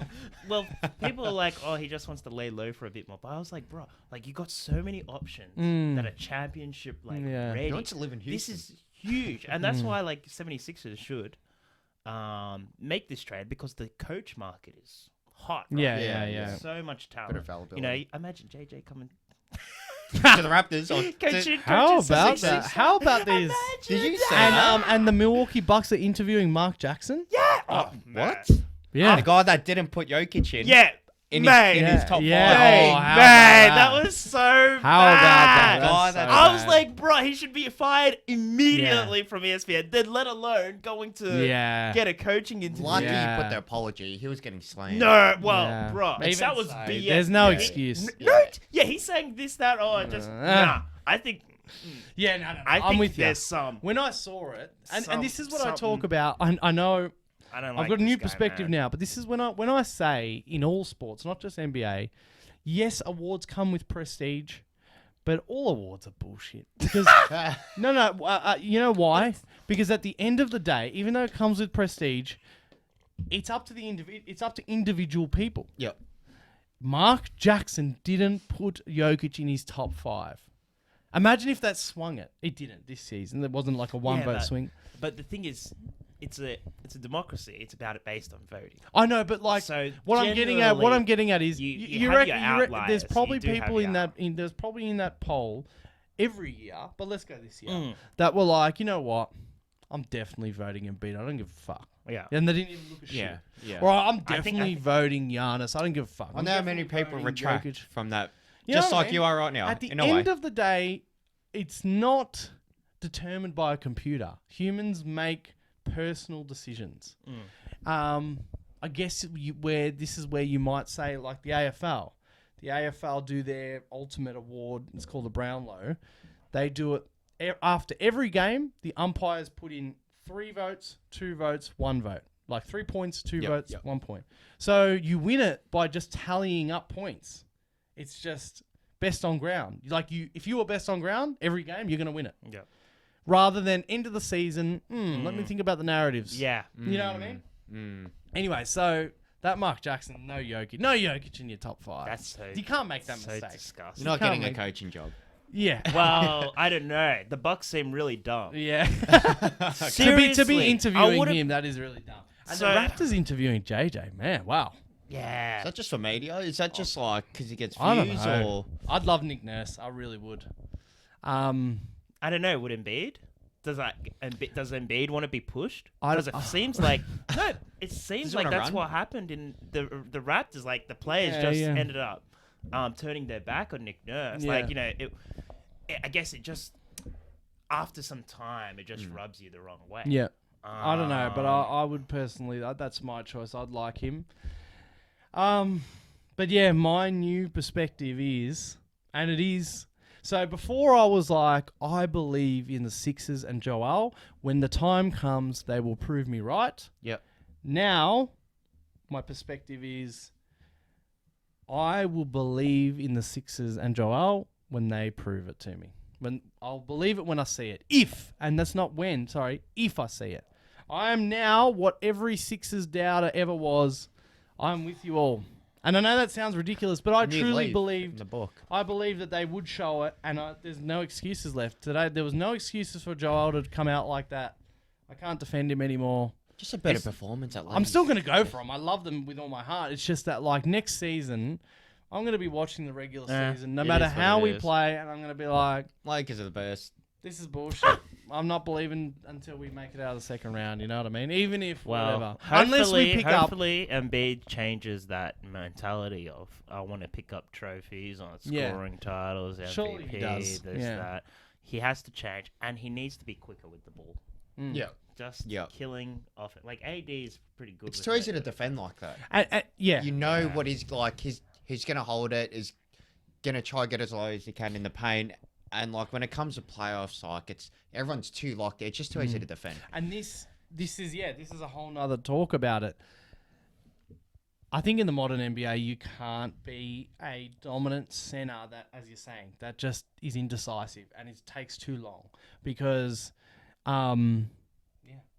people are like, oh, he just wants to lay low for a bit more. But I was like, bro, like you got so many options that are championship Yeah. ready. He wants to live in This Houston. is huge, and that's why like 76ers should make this trade because the coach market is hot. Right? Yeah, Yeah, yeah. There's so much talent. Bit of availability. You know, imagine JJ coming. to the Raptors. Or Coaching How about 76ers. that? How about these? Did you say And that? and the Milwaukee Bucks are interviewing Mark Jackson. Yeah. What? Yeah. The guy that didn't put Jokic in. Yeah. In Mate. his top Yeah. five. Hey, Oh, how man, about that that? was so How bad. about that? God, That's that's so I was bad. like, bro, he should be fired immediately from ESPN. Then, let alone going to Yeah. get a coaching interview. Lucky Yeah. he put the apology. He was getting slammed. No, well, Yeah. bro, Even that was so, BS. there's no Yeah. excuse. Yeah, he's saying this, that, or just Uh. nah. I think Yeah, no. I I'm think with you. there's some. When I saw it, and this is what I talk something- about. I know I don't like I've got a new this guy, perspective man. now, but this is when I say in all sports, not just NBA, yes, awards come with prestige, but all awards are bullshit. Because you know why? Because at the end of the day, even though it comes with prestige, it's up to individual people. Yep. Mark Jackson didn't put Jokic in his top 5. Imagine if that swung it. It didn't this season. It wasn't like a one vote swing. But the thing is, it's a democracy. It's about it based on voting. I know, but like So what I'm getting at is you you have reckon, your outliers, there's probably you do have people in your there's probably in that poll every year, but let's go this year, Mm. that were like, you know what, I'm definitely voting Embiid. I don't give a fuck. Yeah. And they didn't even look at shit. Yeah. Yeah. Or I'm I definitely think- voting Giannis. I don't give a fuck. I I'm know how many definitely people voting retract Jokic. from that. You know Just what I like mean? you are right now. At the in a way. end of the day, it's not determined by a computer. Humans make personal decisions. I guess this is where you might say like the AFL. The AFL do their ultimate award. It's called the Brownlow. They do it after every game. The umpires put in 3 votes, 2 votes, 1 vote. Like 3 points, 2 votes, 1 point. So you win it by just tallying up points. It's just best on ground. Like if you were best on ground every game, you're going to win it. Yeah. Rather than end of the season, let me think about the narratives. Yeah. You know what I mean? Anyway, so that Mark Jackson, no Jokic in your top 5. That's so. You can't make that so mistake. disgusting. You're not can't getting a make- coaching job. Yeah. Well, I don't know. The Bucks seem really dumb. Yeah. Seriously, to be I interviewing would've- him, that is really dumb. And So- the Raptors interviewing JJ, man, wow. Yeah. Is that just for media? Is that just like because he gets I don't views know. or? I'd love Nick Nurse. I really would. I don't know. Would Embiid? Does Embiid want to be pushed? I Because don't- it seems like no. It seems he like wanna that's run? what happened in the Raptors. Like the players Yeah, just yeah. ended up turning their back on Nick Nurse. Yeah. Like I guess it just after some time it just rubs you the wrong way. Yeah. I don't know, but Um, I would personally, that's my choice. I'd like him. But yeah, my new perspective is, and it is, so before I was like, I believe in the Sixers and Joel. When the time comes, they will prove me right. Yep. Now, my perspective is, I will believe in the Sixers and Joel when they prove it to me. When I'll believe it when I see it. If I see it. I am now what every Sixers doubter ever was. I'm with you all. And I know that sounds ridiculous, but I New truly leaf believed in the book. I believe that they would show it, and there's no excuses left. Today, there was no excuses for Joel to come out like that. I can't defend him anymore. Just a better performance at least. I'm still going to go for him. I love them with all my heart. It's just that, like, next season, I'm going to be watching the regular season, no it matter is what how it we is. play, and I'm going to be like, Lakers are the best. this is bullshit. I'm not believing until we make it out of the second round, you know what I mean? Even if, whatever. Unless we pick up... hopefully Embiid changes that mentality of I want to pick up trophies on scoring titles, MVP, Surely he does. this, Yeah. that. He has to change, and he needs to be quicker with the ball. Yeah. Just Yeah. killing off it. Like AD is pretty good. It's with too easy it. to defend like that. Yeah. You know what he's like. He's going to hold it. Is going to try to get as low as he can in the paint. And like when it comes to playoffs, like everyone's too locked. It's just too easy to defend. And this is a whole nother talk about it. I think in the modern NBA, you can't be a dominant center that, as you're saying, that just is indecisive and it takes too long because,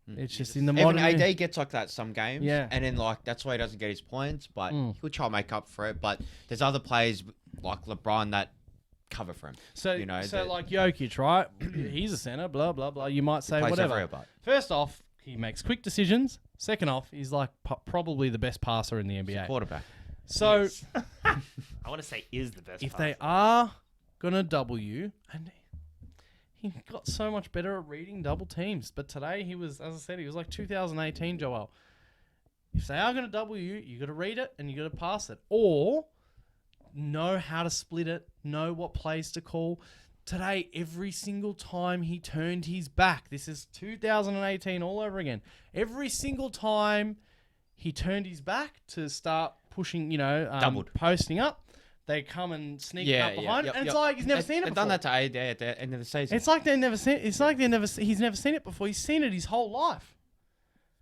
it's just in the Even modern. AD gets like that some games, Yeah. and then like that's why he doesn't get his points, but he'll try to make up for it. But there's other players like LeBron that cover for him. So, you know, so that like Jokic, right? He's a center, blah blah blah. You might say plays whatever. everywhere, but First off, he makes quick decisions. Second off, he's like probably the best passer in the NBA. quarterback. So Yes. I want to say is the best. if passer. they are gonna double you, and he got so much better at reading double teams, but today he was, as I said, he was like 2018 Joel. If they are gonna double you, you got to read it and you got to pass it, or know how to split it, know what plays to call. Today, every single time he turned his back, this is 2018 all over again. Every single time he turned his back to start pushing, Doubled. posting up, they come and sneak up behind. And it's like he's never seen it They've before. done that to AD at the end of the season. It's like they've never seen. It's like he's never seen it before. He's seen it his whole life.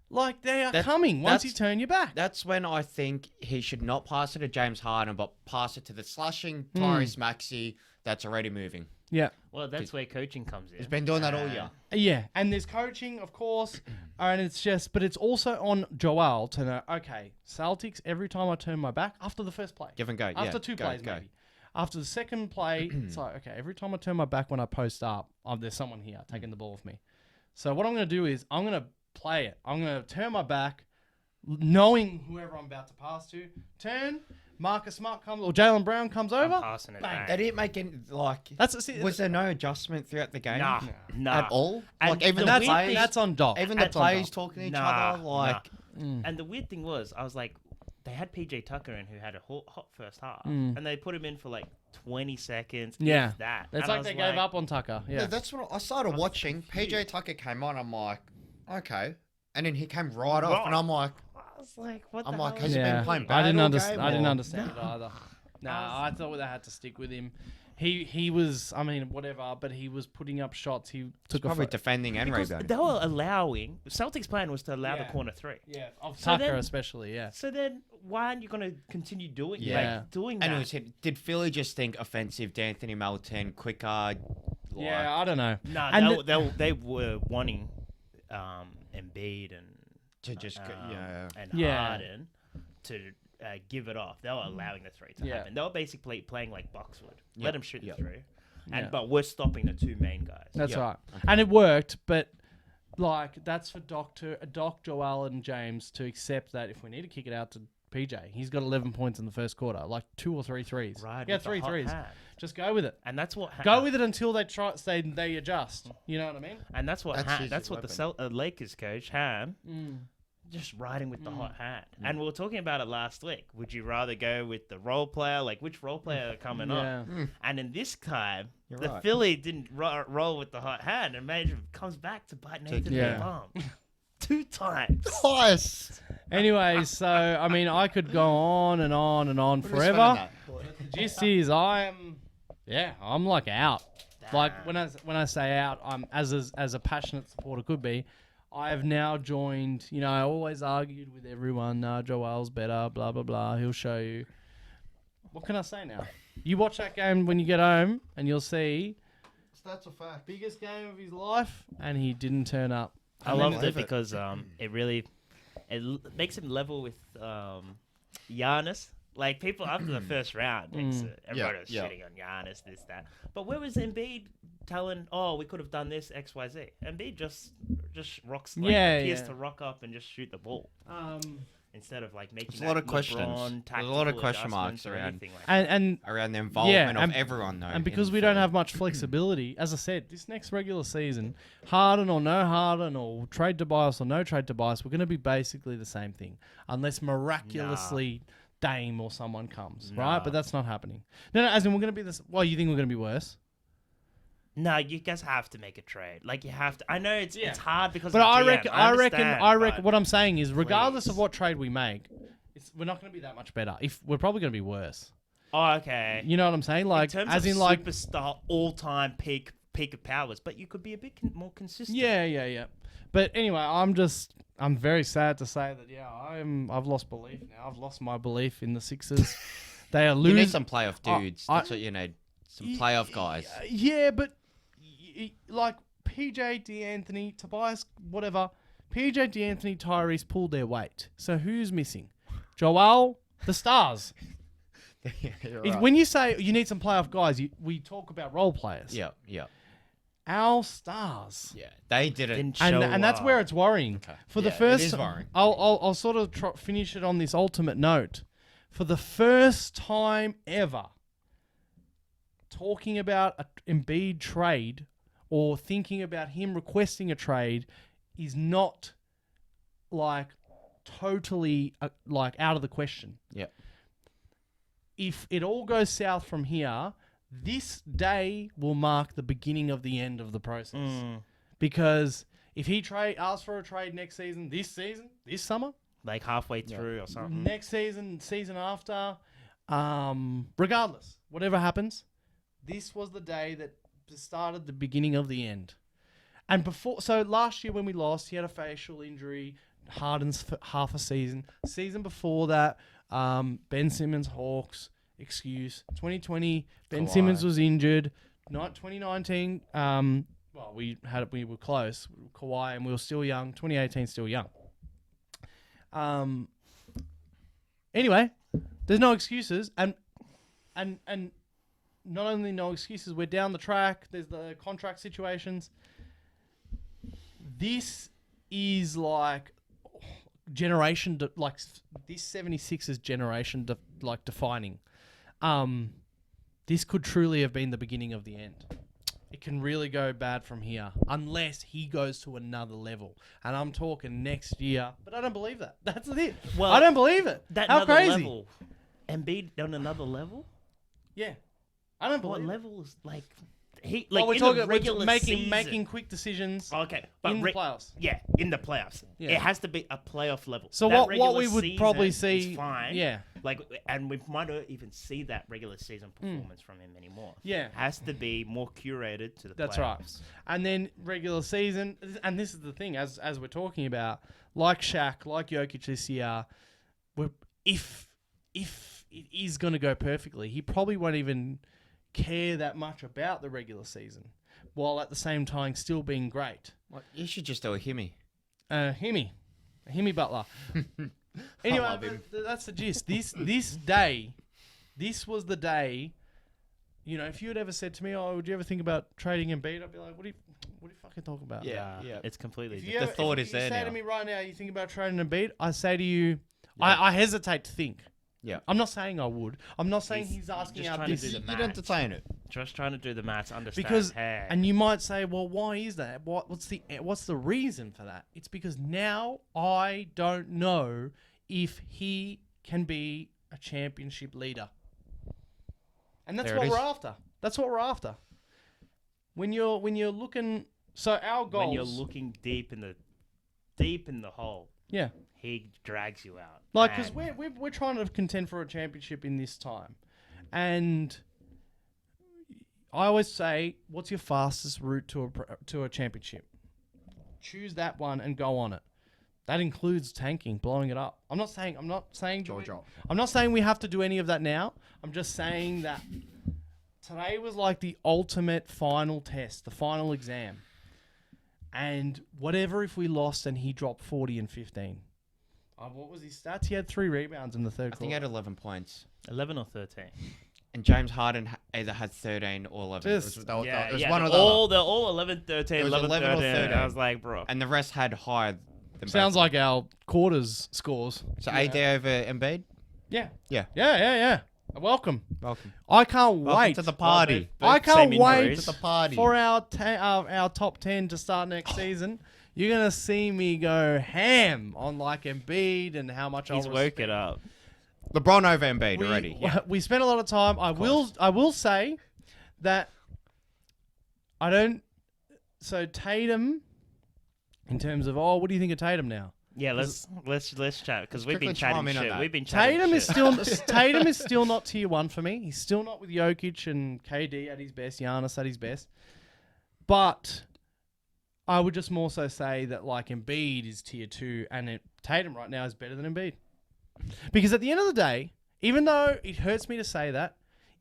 Like they are coming once you turn your back. That's when I think he should not pass it to James Harden, but pass it to the slashing Tyrese Maxey that's already moving. Yeah. Well, that's where coaching comes in. He's been doing that all year. Yeah, and there's coaching, of course, and but it's also on Joel to know, okay, Celtics, every time I turn my back, after the first play. Give and go, After yeah, two go, plays, go. maybe. After the second play, it's like, okay, every time I turn my back when I post up, there's someone here taking the ball with me. So what I'm going to do is I'm going to play it. I'm going to turn my back, knowing whoever I'm about to pass to, turn, Marcus Smart comes, or Jaylen Brown comes over. Passing it bang. back. They didn't make it like. Was there no adjustment throughout the game? Nah. At all? And Like even the the weird players, thing- That's on Doc. even the That's on players Doc. talking to each Nah, other, like And the weird thing was, I was like, they had PJ Tucker in who had a hot first half, and they put him in for like 20 seconds. Yeah. if that. It's And I like was they gave up on Tucker. Yeah. that's what I started watching. PJ Tucker came on. I'm like, okay, and then he came right off, and I'm like, I was like, what I'm the like, hell has is he been Yeah. playing I bad didn't all understand. game, I didn't or- understand it either. No, I thought they had to stick with him. He was, I mean, whatever, but he was putting up shots. He took Probably a defending and Because rebounding. they were allowing, Celtics' plan was to allow the Yeah. corner three. yeah, of So Tucker then- especially. Yeah, So then, why aren't you going to continue doing Yeah. doing that? And it was, did Philly just think offensive, D'Anthony Melton, quicker? Like, yeah. I don't know. No, And they were wanting Embiid and to just and Yeah. Harden to give it off. They were allowing the three to Yeah. happen. They were basically playing like Bucks would. Let them shoot Yep. the three. Yeah. But we're stopping the two main guys. That's Yeah. right, and it worked. But like, that's for Doc, Joel, and James to accept that if we need to kick it out to PJ, he's got 11 points in the first quarter, like 2 or 3 threes. Right. Yeah, with the 3 hot threes. hand. Just go with it. And that's what Go with it until they they adjust. You know what I mean? And that's what That's his that's what the Lakers coach Ham just riding with the hot hand. And we were talking about it last week. Would you rather go with the role player, like which role player are coming up? And in this time, You're the right. Philly didn't roll with the hot hand, and Major comes back to bite Nathan in Yeah. the bum 2 times. Twice. Anyway, so I mean, I could go on and on and on forever. The gist is, I'm like out. Like when I say out, I'm as a passionate supporter could be. I have now joined. I always argued with everyone. No, Joel's better. Blah blah blah. He'll show you. What can I say now? You watch that game when you get home, and you'll see. That's a fact. Biggest game of his life, and he didn't turn up. I loved it because it really makes him level with Giannis. Like people after the first round, everybody was shitting on Giannis, this, that. But where was Embiid telling, "Oh, we could have done this X, Y, Z"? Embiid just rocks. Like, appears to rock up and just shoot the ball instead of like making. There's a lot of questions. There's a lot of question marks around around the involvement of everyone, though. And because we don't have much flexibility, as I said, this next regular season, Harden or no Harden, or trade Tobias or no trade Tobias, we're going to be basically the same thing, unless miraculously Dame or someone comes, right? But that's not happening. No, as in we're going to be this. Well, you think we're going to be worse? No, you guys have to make a trade. Like you have to. I know it's hard because. But of I GM. reckon. I reckon. but What I'm saying is, regardless of please. what trade we make, we're not going to be that much better. If we're probably going to be worse. Oh, okay. You know what I'm saying? Like, in terms as of in, like, superstar all-time peak peak of powers, but you could be a bit more consistent. Yeah. But anyway, I'm very sad to say that I've lost belief now. I've lost my belief in the Sixers. They are You losing. need some playoff dudes. That's what you need. Some playoff guys. Yeah, but like PJ D'Anthony, Tobias, whatever. PJ D'Anthony, Tyrese pulled their weight. So who's missing? Joel, the stars. Right. When you say you need some playoff guys, we talk about role players. Yeah. Our stars. Yeah, they did it. Didn't show And that's up. where it's worrying. Okay. For the Yeah, first, it is worrying. I'll sort of finish it on this ultimate note. For the first time ever, talking about an Embiid trade or thinking about him requesting a trade is not like totally like out of the question. Yeah. If it all goes south from here, this day will mark the beginning of the end of the process. Because if he asks for a trade next season, this summer, like halfway through or something. next season after, regardless, whatever happens, this was the day that started the beginning of the end. And so last year when we lost, he had a facial injury, Harden's half a season. Season before that, Ben Simmons, Hawks, excuse. 2020, Ben Kawhi. Simmons was injured. 2019, well, we were close. Kawhi, and we were still young. 2018, still young. Anyway, there's no excuses, and not only no excuses, we're down the track. There's the contract situations. This is like generation, like this 76ers generation, like defining. This could truly have been the beginning of the end. It can really go bad from here unless he goes to another level. And I'm talking next year, but I don't believe that. That's it. Well, I don't believe it. That How another crazy? level. Embiid on another level? Yeah. I don't What believe it. level is like he Well, like we're in talking the regular making season. quick decisions Okay, but in the playoffs. Yeah, in the playoffs. Yeah. It has to be a playoff level. So That what regular we would probably season see, is fine. yeah, Like, and we might not even see that regular season performance from him anymore. Yeah. Has to be more curated to the That's playoffs. right. And then regular season, and this is the thing, as we're talking about, like Shaq, like Jokic this year, if it is going to go perfectly, he probably won't even care that much about the regular season, while at the same time still being great. Like, you should just do a Himmy. Himmy Butler. Anyway, love him. that's the gist. This day, this was the day. You know, if you had ever said to me, "Oh, would you ever think about trading Embiid?" I'd be like, "What are you fucking talking about?" Yeah. It's completely If different. you thought if is you there say now. to me right now, you think about trading Embiid, I say to you, Yeah. I hesitate to think. Yeah. I'm not saying I would. I'm not saying He's he's asking just out trying to this. do the You'd maths. entertain it. Just trying to do the maths, understand. Because hey, and you might say, well, why is that? What's the reason for that? It's because now I don't know if he can be a championship leader, and that's There it what is. we're after. That's what we're after. When you're looking, so our goals. when you're looking deep in the hole, yeah, he drags you out. like because And we're trying to contend for a championship in this time, and I always say, what's your fastest route to a championship? Choose that one and go on it. That includes tanking, blowing it up. I'm not saying Georgia. I'm not saying we have to do any of that now. I'm just saying that today was like the ultimate final test, the final exam. And whatever if we lost and he dropped 40 and 15. What was his stats? He had 3 rebounds in the third I think he quarter. had 11 points. 11 or 13. And James Harden either had 13 or 11. Just- It was Yeah, one or the other. they're all 11, 13, It was 11, 11 or 13. 13. I was like, bro. And the rest had higher than Sounds both. like our quarters scores. So AD over Embiid? Yeah. Yeah. Yeah. Welcome. Welcome. I can't Welcome wait to the party. I can't Same wait injuries. To the party. for our top 10 to start next season. You're going to see me go ham on like Embiid and how much He's I'll working up. LeBron over Embiid already. Yeah. We spent a lot of time. I will say that I don't. So Tatum, in terms of what do you think of Tatum now? Yeah, let's chat because we've been quickly chime chatting in on shit. that. We've been chatting Tatum shit. is still not tier 1 for me. He's still not with Jokic and KD at his best, Giannis at his best. But I would just more so say that like Embiid is tier 2 and Tatum right now is better than Embiid. Because at the end of the day, even though it hurts me to say that,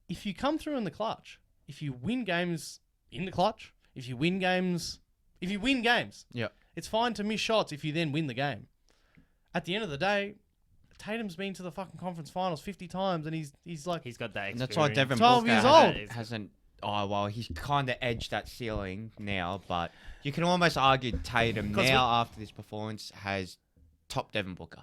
if you come through in the clutch, if you win games in the clutch, if you win games, Yeah. it's fine to miss shots if you then win the game. At the end of the day, Tatum's been to the fucking conference finals 50 times and he's like... He's got that experience. And that's why Devin 12 Booker years old. hasn't... Oh, well, he's kind of edged that ceiling now, but you can almost argue Tatum now, after this performance, has top Devin Booker.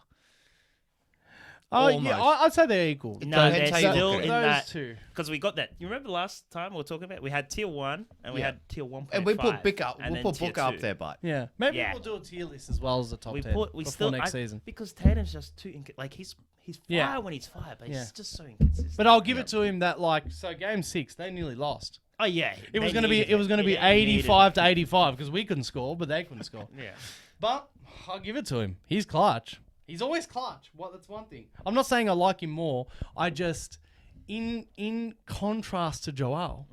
Oh, Almost. yeah, I'd say they're equal. No, Those- they're those still in that. two. Because we got that. You remember last time we were talking about? We had tier 1 and we had tier 1.5. And we put Booker up. and We'll then put tier Booker up 2. there, but... Yeah. Maybe Yeah. we'll do a tier list as well as the top We 10 put we before still next season. because Tatum's just too like he's fire Yeah. when he's fire, but Yeah. he's just so inconsistent. But I'll give it to him that like so game 6 they nearly lost. oh yeah, It was they going to be needed it was going to be They needed 85 to 85 because we couldn't score, but they couldn't score. Yeah. But I'll give it to him. He's clutch. He's always clutch. That's one thing. I'm not saying I like him more. I just in contrast to Joel,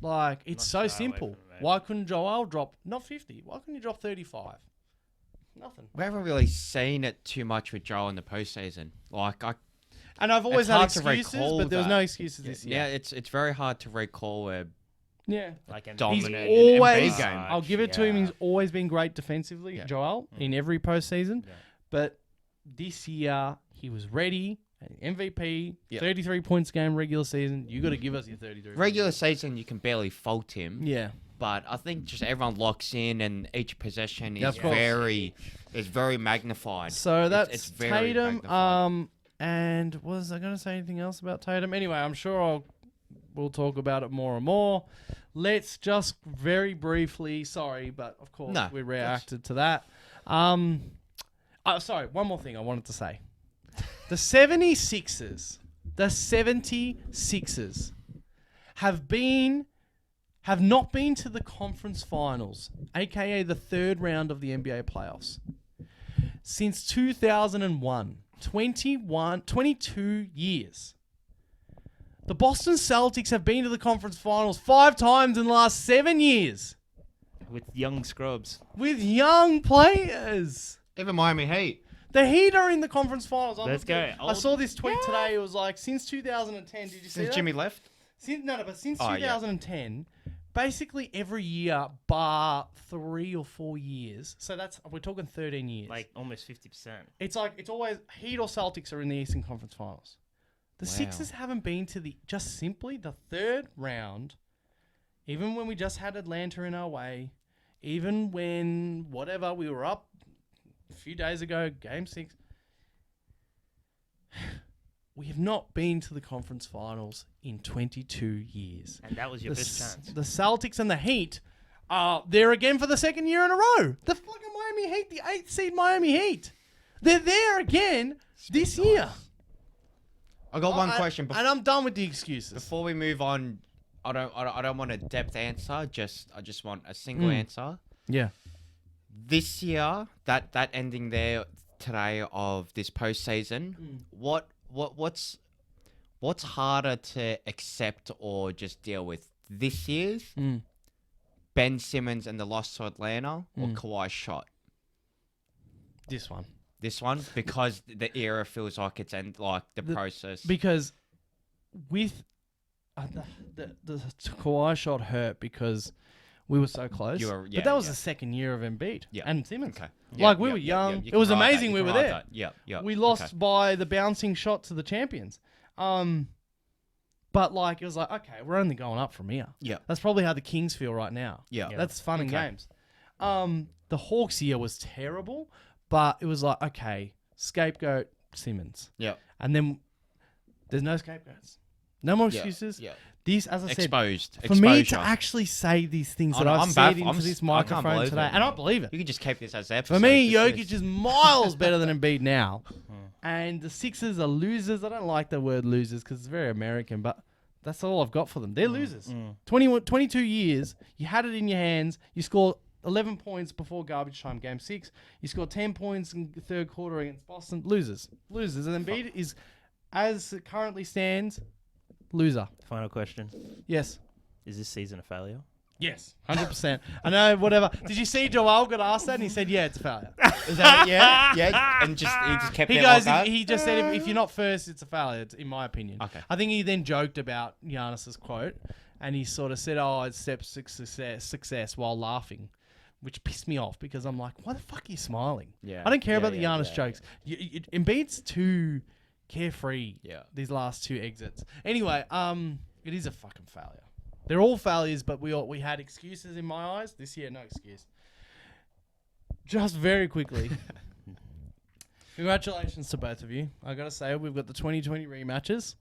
like it's so Not shy away simple. from that. Why couldn't Joel drop not 50? Why couldn't you drop 35? Nothing. We haven't really seen it too much with Joel in the postseason. Like, And I've always It's had hard to excuses, recall but there was that. no excuses this yeah, year. it's very hard to recall where Yeah. Like He's dominant in always, NBA game. I'll give it to him, Yeah. he's always been great defensively, Yeah. Joel, in every postseason. Yeah. But this year, he was ready, MVP, Yeah. 33 points a game regular season. You got to give us your 33. regular season you can barely fault him. Yeah. But I think just everyone locks in and each possession Yeah, is of course. very magnified. So that's it's very Tatum. magnified. And was I going to say anything else about Tatum? Anyway, I'm sure we'll talk about it more and more. Let's just very briefly, sorry, but of course No, we reacted to that. Sorry, one more thing I wanted to say. The 76ers have not been to the conference finals, aka the third round of the NBA playoffs, since 2001. 22 years. The Boston Celtics have been to the conference finals 5 times in the last 7 years with young scrubs. with young players. Even Miami Heat. The Heat are in the conference finals. Let's go. I saw this tweet today. It was like since 2010. Did you see Since that? Jimmy left? Since Oh, yeah. 2010, basically every year, bar 3 or 4 years. So we're talking 13 years. Like almost 50%. It's always Heat or Celtics are in the Eastern Conference Finals. The Wow. Sixers haven't been to just simply the third round, even when we just had Atlanta in our way, even when we were up a few days ago, Game 6. We have not been to the conference finals in 22 years. And that was your best chance. The Celtics and the Heat are there again for the second year in a row. The fucking Miami Heat, the 8th seed Miami Heat. They're there again this year. I got one question And I'm done with the excuses. before we move on. I don't want a depth answer. I just want a single answer. Yeah. This year, that ending there today of this postseason, what's harder to accept or just deal with? This year's Ben Simmons and the loss to Atlanta, or Kawhi's shot? This one. This one, because the era feels like it's the process. Because with the Kawhi shot hurt because we were so close. But that was the second year of Embiid and Simmons. Okay. Like we were young. You It was can ride amazing that, we you were can ride there. that. Yeah. We lost by the bouncing shot to the champions. But it was like, okay, we're only going up from here. Yeah. That's probably how the Kings feel right now. Yeah. That's fun and Okay. games. The Hawks year was terrible, but it was like, okay, scapegoat Simmons. Yeah. And then there's no scapegoats. No more Yeah. excuses. Yeah. This, as I said, Exposed. for me to Exposure. actually say these things I that know, I've I'm said baffled. into this I can't microphone believe today, it. and I believe it. You can just keep this as episode. For me, Just Jokic this. is miles better than Embiid now. And the Sixers are losers. I don't like the word losers because it's very American, but that's all I've got for them. They're losers. 22 years, you had it in your hands. You scored 11 points before garbage time, game 6. You scored 10 points in the third quarter against Boston. Losers. And Embiid is, as it currently stands, loser. Final question. Yes. Is this season a failure? Yes, 100%. I know, whatever. Did you see Joel got asked that and he said, yeah, it's a failure. Is that yeah? And he just kept He it goes, like that? he just said, if you're not first, it's a failure, in my opinion. Okay. I think he then joked about Giannis's quote and he sort of said, oh, it's steps to success while laughing, which pissed me off because I'm like, why the fuck are you smiling? Yeah. I don't care Yeah, about the yeah, Giannis yeah, jokes. Embiid's too carefree these last 2 exits. Anyway, it is a fucking failure. They're all failures, but we had excuses in my eyes. This year, no excuse. Just very quickly, congratulations to both of you. I got to say, we've got the 2020 rematches.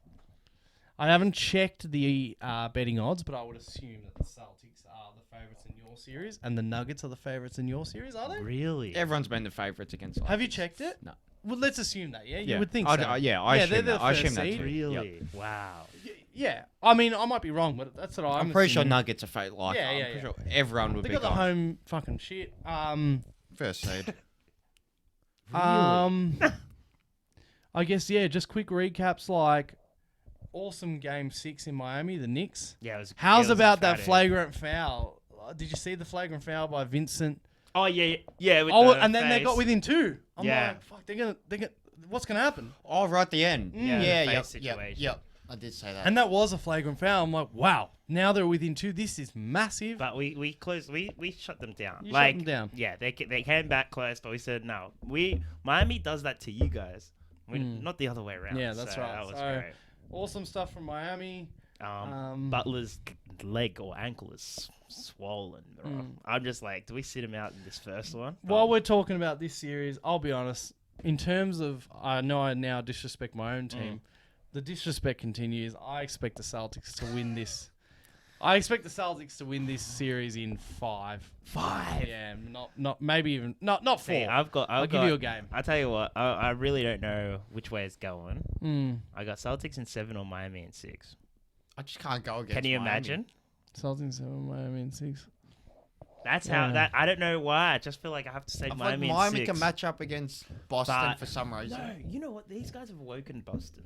I haven't checked the betting odds, but I would assume that the Celtics are the favourites in your series, and the Nuggets are the favourites in your series, are they? Really? Everyone's been the favourites against Lakers. Have you checked it? No. Well, let's assume that, yeah? You Yeah. would think I so. I assume they're that. the I first assume that seed. too. Really? Yep. Wow. Yeah. I mean, I might be wrong, but that's what I'm pretty sure assuming. Nuggets are fake. Like, Yeah, I'm yeah, pretty yeah. sure everyone would They be got the gone. home fucking shit. First seed. I guess, yeah, just quick recaps, like, awesome game 6 in Miami, the Knicks. Yeah, it was. How's it was about that emphatic. flagrant foul? Did you see the flagrant foul by Vincent? Oh yeah. With Oh, the and then they face. got within 2. I'm Yeah. like, fuck, they're gonna, what's gonna happen? Oh, right at the end. Yeah, the yeah, face yep, situation. yep. I did say that. And that was a flagrant foul. I'm like, wow, now they're within 2. This is massive. But we closed. We shut them down. You shut them down. Yeah, they came back close, but we said no. Miami does that to you guys. Not the other way around. Yeah, that's so right. That was So, great. awesome stuff from Miami. Butler's leg or ankle is swollen, bro. I'm just like, do we sit him out in this first one? While we're talking about this series, I'll be honest. In terms of, I know I now disrespect my own team. The disrespect continues. I expect the Celtics to win this. I expect the Celtics to win this series in 5. 5. Yeah, not maybe even not 4. See, I'll give you a game. I tell you what, I really don't know which way it's going. Mm. I got Celtics in 7 or Miami in 6. I just can't go against Can you Miami. imagine? Celtics 7, Miami in 6. That's how that. I don't know why. I just feel like I have to say I feel Miami like in Miami 6. can match up against Boston But- for some reason. No, you know what? These guys have woken Boston.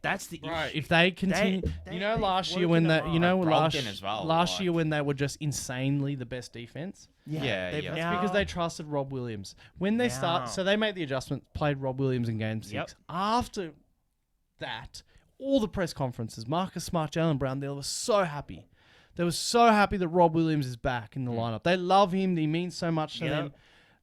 That's the Right, issue. if they continue, they've last year when woken they, them up. Brogdon as well, last like- year when they were just insanely the best defense. Yeah, they've yeah. That's now- because they trusted Rob Williams. When they Now- so they made the adjustment, played Rob Williams in Game 6. Yep. After that, all the press conferences, Marcus Smart, Jalen Brown, they were so happy. They were so happy that Rob Williams is back in the lineup. They love him. He means so much to Yep. them.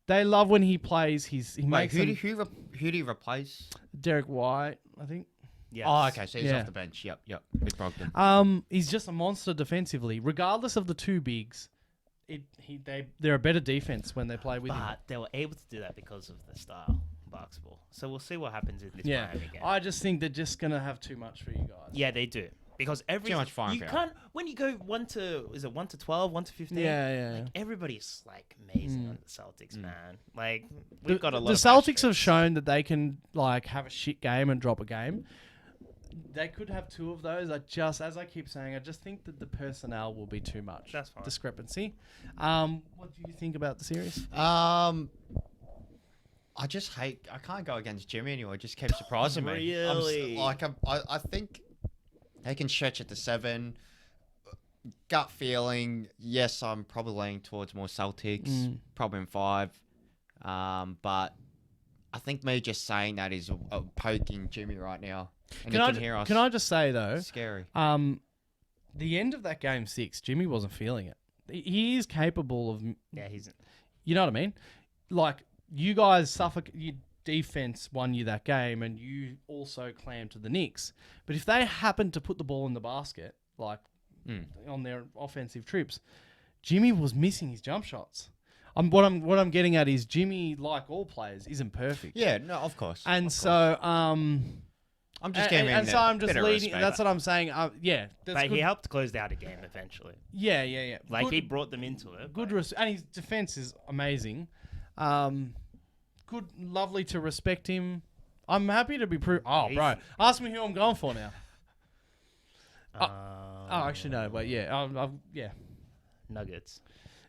They love when he plays. He Wait, makes who them, do you replace? Derek White, I think. Yes. Oh, okay, so he's Yeah. off the bench. Yep, with Brogdon. He's just a monster defensively. Regardless of the 2 bigs, they're a better defense when they play with him. But they were able to do that because of the style of basketball. So we'll see what happens in this Yeah, Miami game. I just think they're just gonna have too much for you guys. Yeah, they do. Because Too much firing you power. can't when you go 1 to 12, 1 to 15. Yeah. Like everybody's like amazing on the Celtics, man. Like The, we've got a lot. the of Celtics have asterisks. shown that they can like have a shit game and drop a game. They could have 2 of those. As I keep saying, I just think that the personnel will be too much. That's fine. Discrepancy. What do you think about the series? I just I can't go against Jimmy anymore. It just keeps surprising me. Really? I think they can stretch it to 7. Gut feeling, yes, I'm probably leaning towards more Celtics, probably in 5. But I think me just saying that is poking Jimmy right now. And he can hear us. Can I just say though? It's scary. The end of that game 6, Jimmy wasn't feeling it. He is capable of. Yeah, he's. You know what I mean? Like, you guys suffocated. Your defense won you that game, and you also clammed to the Knicks. But if they happen to put the ball in the basket, like on their offensive trips, Jimmy was missing his jump shots. What I'm getting at is Jimmy, like all players, isn't perfect. Yeah, no, of course. And of so, I'm just giving him and so I'm just bit of leading. respect. That's what I'm saying. Yeah, that's But good. he helped close out a game eventually. Yeah. Like Good- he brought them into it. Good, but- and his defense is amazing. Good, lovely to respect him. I'm happy to be proved. Oh, He's- bro, ask me who I'm going for now. Um, Oh, actually no, but yeah, yeah, Nuggets.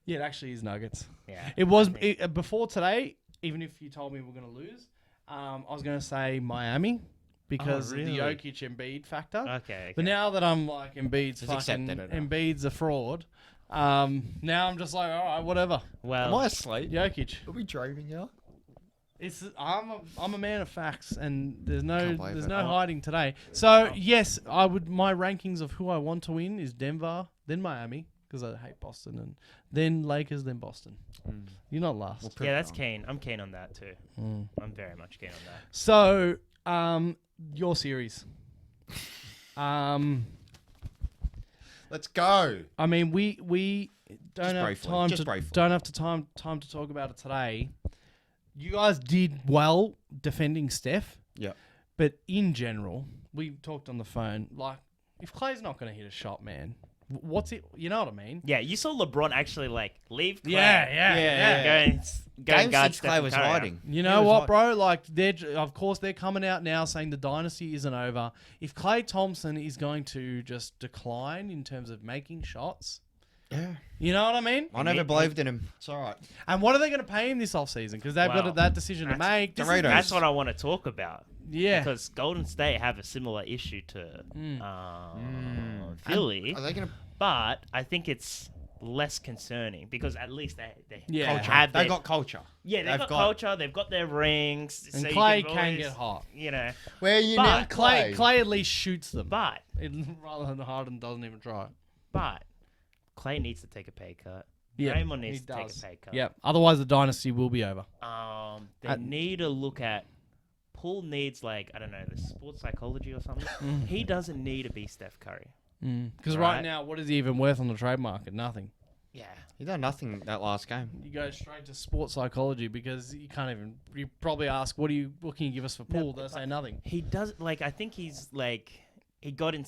yeah. It actually is Nuggets. Yeah. It was before today. Even if you told me we're going to lose, I was going to say Miami because of the really? Jokic Embiid factor. Okay. But now that I'm like Embiid's He's fucking accepted it now. Embiid's a fraud, Now I'm just like, all right, whatever. Am Well, I asleep? Jokic. Are we dreaming here? I'm a man of facts, and there's no Can't believe it. hiding today. So yes, I would. My rankings of who I want to win is Denver, then Miami because I hate Boston, and then Lakers, then Boston. You're not last. yeah, that's keen. I'm keen on that too. I'm very much keen on that. So your series. Let's go. I mean, we don't have briefly, time just to briefly. don't have to time to talk about it today. You guys did well defending Steph, Yep. but in general, we talked on the phone. Like, if Clay's not going to hit a shot, man, what's it? You know what I mean? Yeah, you saw LeBron actually like leave Clay. Yeah. Go and Game guard 6, Clay Stephen was Curry. hiding. You know what, bro? Like, of course they're coming out now saying the dynasty isn't over. If Klay Thompson is going to just decline in terms of making shots, Yeah. you know what I mean? I never believed in him. It's all right. And what are they going to pay him this offseason? Because they've got Well, that decision to make. Doritos. That's what I want to talk about. Yeah. Because Golden State have a similar issue to Philly, Are they going to... but I think it's less concerning because at least they Yeah. have They their, got culture. yeah they've got culture, they've got their rings, And so you Clay can can always, get hot. you know. Where are you But now, Clay at least shoots them. But Rather than Harden doesn't even try. Clay needs to take a pay cut. Yeah, Draymond needs he to take does. a pay cut. Yeah. Otherwise, the dynasty will be over. They need to look at. Poole needs like I don't know the sports psychology or something. He doesn't need to be Steph Curry. Because right now, what is he even worth on the trade market? Nothing. Yeah. He done nothing that last game. You go straight to sports psychology because you can't even. You probably ask, what can you give us for Poole? They'll say nothing. He does like I think he's like he got in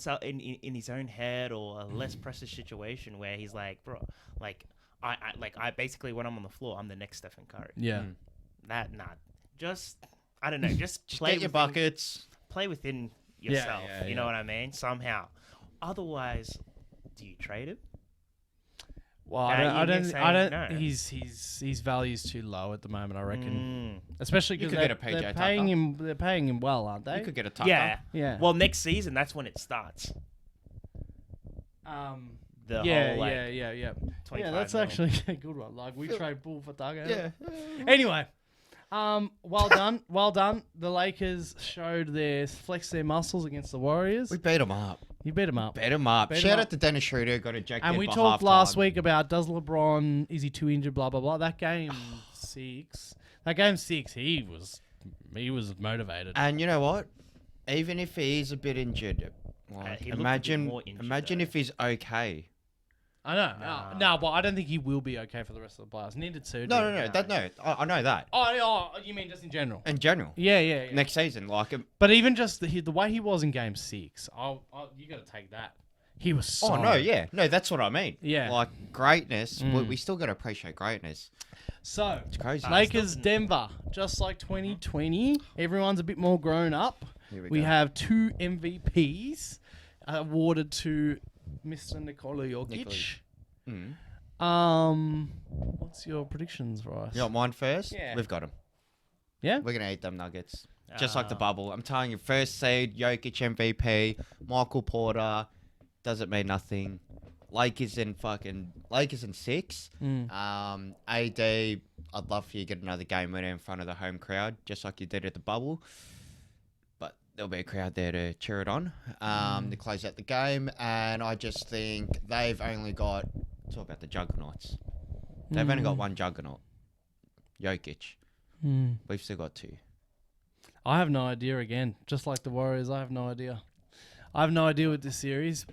his own head or a less pressure situation where he's like, bro, like I basically when I'm on the floor, I'm the next Stephen Curry. Yeah. Just I don't know, just Just play get your within- buckets. play within yourself. yeah, you know what I mean? Somehow. Otherwise, do you trade him? Well, You're I don't. saying no. His value's too low at the moment. I reckon, Mm. especially You because could get a PJ they're Tucker. paying him. They're paying him well, aren't they? You could get a Tucker. Yeah. Yeah. Well, next season, that's when it starts. The whole like yeah. 25 That's mil. actually a good one. Like we trade Bull for Tucker. Yeah. Anyway, well done, well done. The Lakers flexed their muscles against the Warriors. We beat him up. You beat them up. Beat him up. Beat 'em Shout up. out to Dennis Schroeder. Got ejected And we by talked halftime. last week about is he too injured? Blah blah blah. That game 6. That game 6. He was motivated. And you know what? Even if he is a bit injured, like, he looked a bit imagine more injured, imagine though. if he's okay. I know. No, but I don't think he will be okay for the rest of the playoffs. Neither to. No. I know that. Oh, you mean just in general? In general, Yeah. next season, like, But even just the way he was in Game 6, you got to take that. He was so... no, that's what I mean. Yeah. Like greatness, we still got to appreciate greatness. So, It's crazy. Lakers, Denver, just like 2020. Everyone's a bit more grown up. Here We go. have 2 MVPs awarded to Mr. Nikola Jokic. What's your predictions for us? You want mine first? Yeah. We've got him. Yeah? We're gonna eat them nuggets, just like the bubble. I'm telling you, first seed, Jokic MVP, Michael Porter, doesn't mean nothing. Lakers in 6. AD, I'd love for you to get another game winner in front of the home crowd, just like you did at the bubble. But there'll be a crowd there to cheer it on to close out the game. And I just think they've only got, talk about the juggernauts. They've only got one juggernaut, Jokic. We've still got 2. I have no idea again. Just like the Warriors, I have no idea. I have no idea with this series.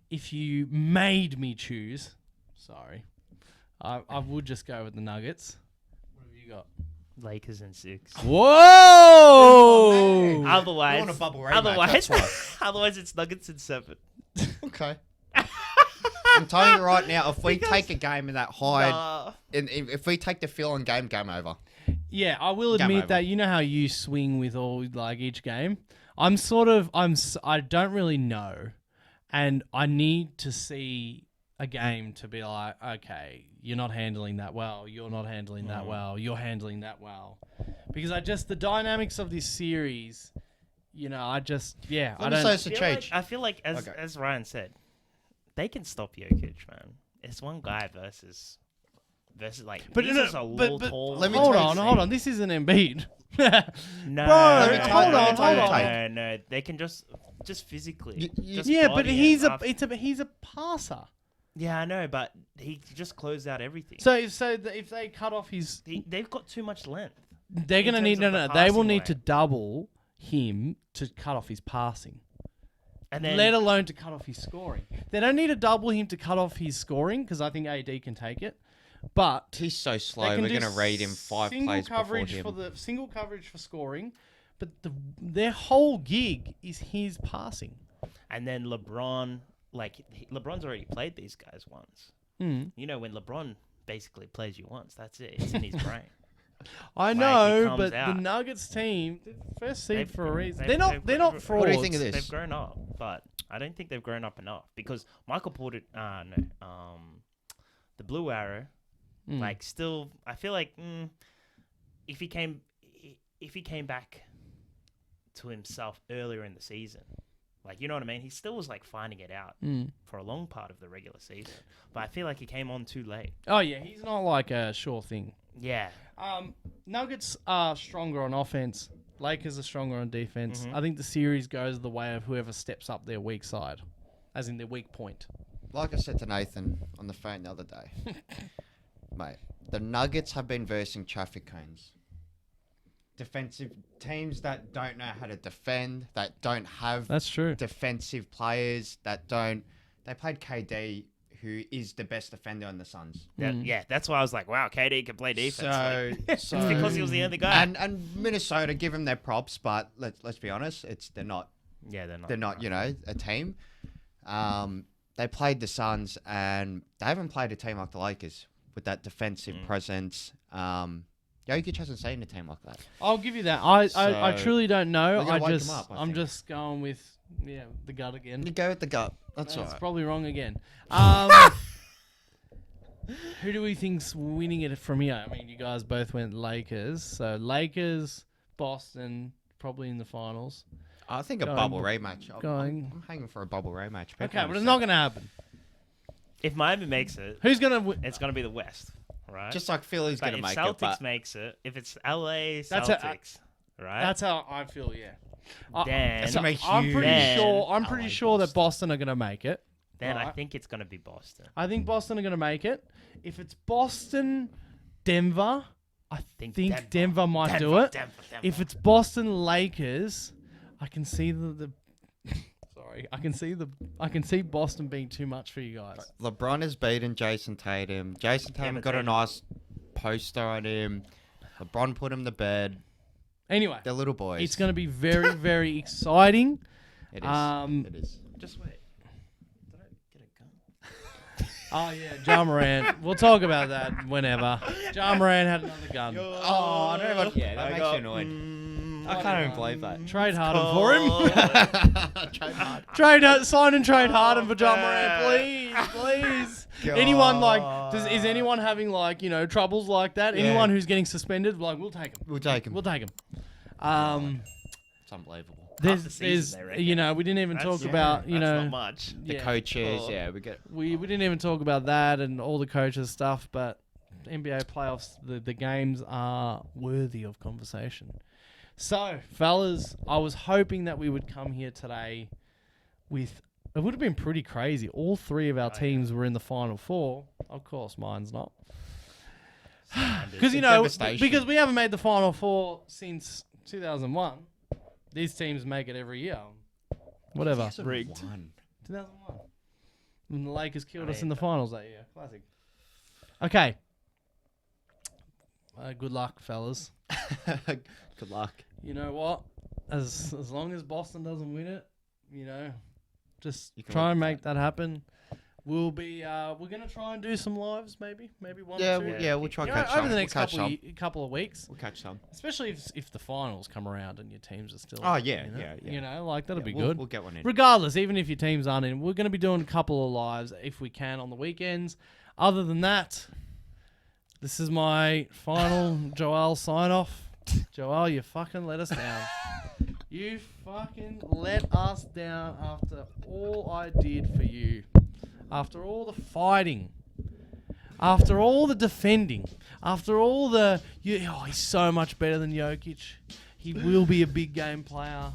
If you made me choose, sorry, I would just go with the Nuggets. What have you got? Lakers in 6. Whoa! Otherwise, You want a bubble rematch, that's otherwise it's Nuggets in 7. Okay. I'm telling you right now, if we take a game in that high, if we take the feel on game over. Yeah, I will Game admit over. that you know how you swing with each game. I don't really know, and I need to see a game to be like, okay, you're not handling that well, you're not handling that well, you're handling that well, because the dynamics of this series, I don't. Let me say this to Cheech. I feel like Okay. as Ryan said, they can stop Jokic, man. it's one guy versus like. But he's no, just a but- little but tall. let me hold tell you on, hold on. This isn't Embiid. No, Bro, hold on, hold No, on. no, they can just physically. Just Yeah, but body he's him he's a passer. Yeah, I know, but he just closed out everything. So if they cut off his, They've got too much length. they're in gonna need terms of the They will passing need to lane. double him to cut off his passing. And then Let alone to cut off his scoring. They don't need to double him to cut off his scoring because I think AD can take it. But He's so they slow. can We're do going to rate him 5 single plays before coverage him. for the single coverage for scoring, but their whole gig is his passing. and then LeBron, LeBron's already played these guys once. Mm. You know, when LeBron basically plays you once, that's it. It's in his brain. I Like, he know, comes but out. the Nuggets team, they're first seed They've- for a reason. they've- They're not they've- frauds. What do you think of this? They've grown up, but I don't think they've grown up enough because Michael Porter, the Blue Arrow, Mm. still, I feel like if he came back to himself earlier in the season, you know what I mean? He still was finding it out Mm. for a long part of the regular season, but I feel like he came on too late. Oh yeah, he's not like a sure thing. Yeah, Nuggets are stronger on offense. Lakers are stronger on defense. Mhm. I think the series goes the way of whoever steps up their weak side, as in their weak point. Like I said to Nathan on the phone the other day, mate, the Nuggets have been versing traffic cones. Defensive teams that don't know how to defend, that don't have That's true. defensive players, that don't... They played KD, who is the best defender on the Suns. yeah. That's why I was like, wow, KD can play defense. So it's because he was the only guy. and Minnesota, give them their props, but let's be honest, they're not yeah, they're not. a team. They played the Suns, and they haven't played a team like the Lakers with that defensive presence. Jokic hasn't seen a team like that. I'll give you that. I So, truly don't know. we're gonna wake them up, I I'm think. just going with the gut again. You go with the gut. That's all That's right. probably wrong again. Who do we think's winning it from here? I mean, you guys both went Lakers, so Lakers, Boston, probably in the finals. I think a Going- bubble rematch. going- I'm hanging for a bubble rematch. Okay, but it's not going to happen. If Miami makes it, Who's going to win? it's going to be the West, right? Just like Philly's but going to if make Celtics it. But makes it, if it's LA That's Celtics, right? That's how I feel. Yeah. Then- That's gonna be I'm huge. pretty Then- sure. I'm pretty LA sure that Boston. Boston are going to make it. then I right. think it's going to be Boston. I think Boston are going to make it. If it's Boston, Denver, I think Denver might do it. Denver. If it's Boston Lakers, I can see the sorry, I can see Boston being too much for you guys. LeBron has beaten Jason Tatum. Jason Tatum but got a Tatum- nice poster on him. LeBron put him to bed. Anyway, They're little boys. it's going to be very, very exciting. It is. It is. Just wait. Did I get a gun? Oh yeah, Ja Morant. We'll talk about that whenever. Ja Morant had another gun. Oh, I don't know what. Yeah, that I makes got- you annoyed. I can't even believe that. Trade Harden for him. Sign and trade Harden for Ja Morant, please. Anyone is anyone having troubles like that? Yeah. Anyone who's getting suspended, we'll take him. We'll take him. We'll take him. It's unbelievable. Half the season, they reckon. We didn't even That's- talk about, that's not much. The yeah. coaches, Oh. yeah, we get. We didn't even talk about that and all the coaches stuff, but NBA playoffs, the games are worthy of conversation. So, fellas, I was hoping that we would come here today with... It would have been pretty crazy. All three of our teams were in the Final Four. Of course, mine's not. Because, devastation. because we haven't made the Final Four since 2001. These teams make it every year. Whatever. Rigged. 2001. When the Lakers killed us in the finals that year. Classic. Okay. Good luck, fellas. Good luck. You know what? As long as Boston doesn't win it, just You can try live and with make that happen. We'll be we're gonna try and do some lives, maybe one Yeah, or two. we'll try and You know, catch over some. the next We'll catch some. couple of weeks, We'll catch some. especially if the finals come around and your teams are still. Oh, yeah, you know, yeah. that'll be we'll, good. We'll get one in. Regardless, even if your teams aren't in, we're going to be doing a couple of lives if we can on the weekends. Other than that, this is my final Joel sign off. Joel, you fucking let us down. You fucking let us down after all I did for you. After all the fighting After all the defending, after all the... he's so much better than Jokic. He will be a big game player.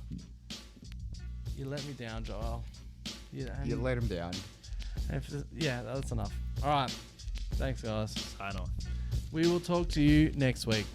You let me down, Joel. You let him down. Yeah, that's enough. All right. Thanks, guys. Sign off. We will talk to you next week.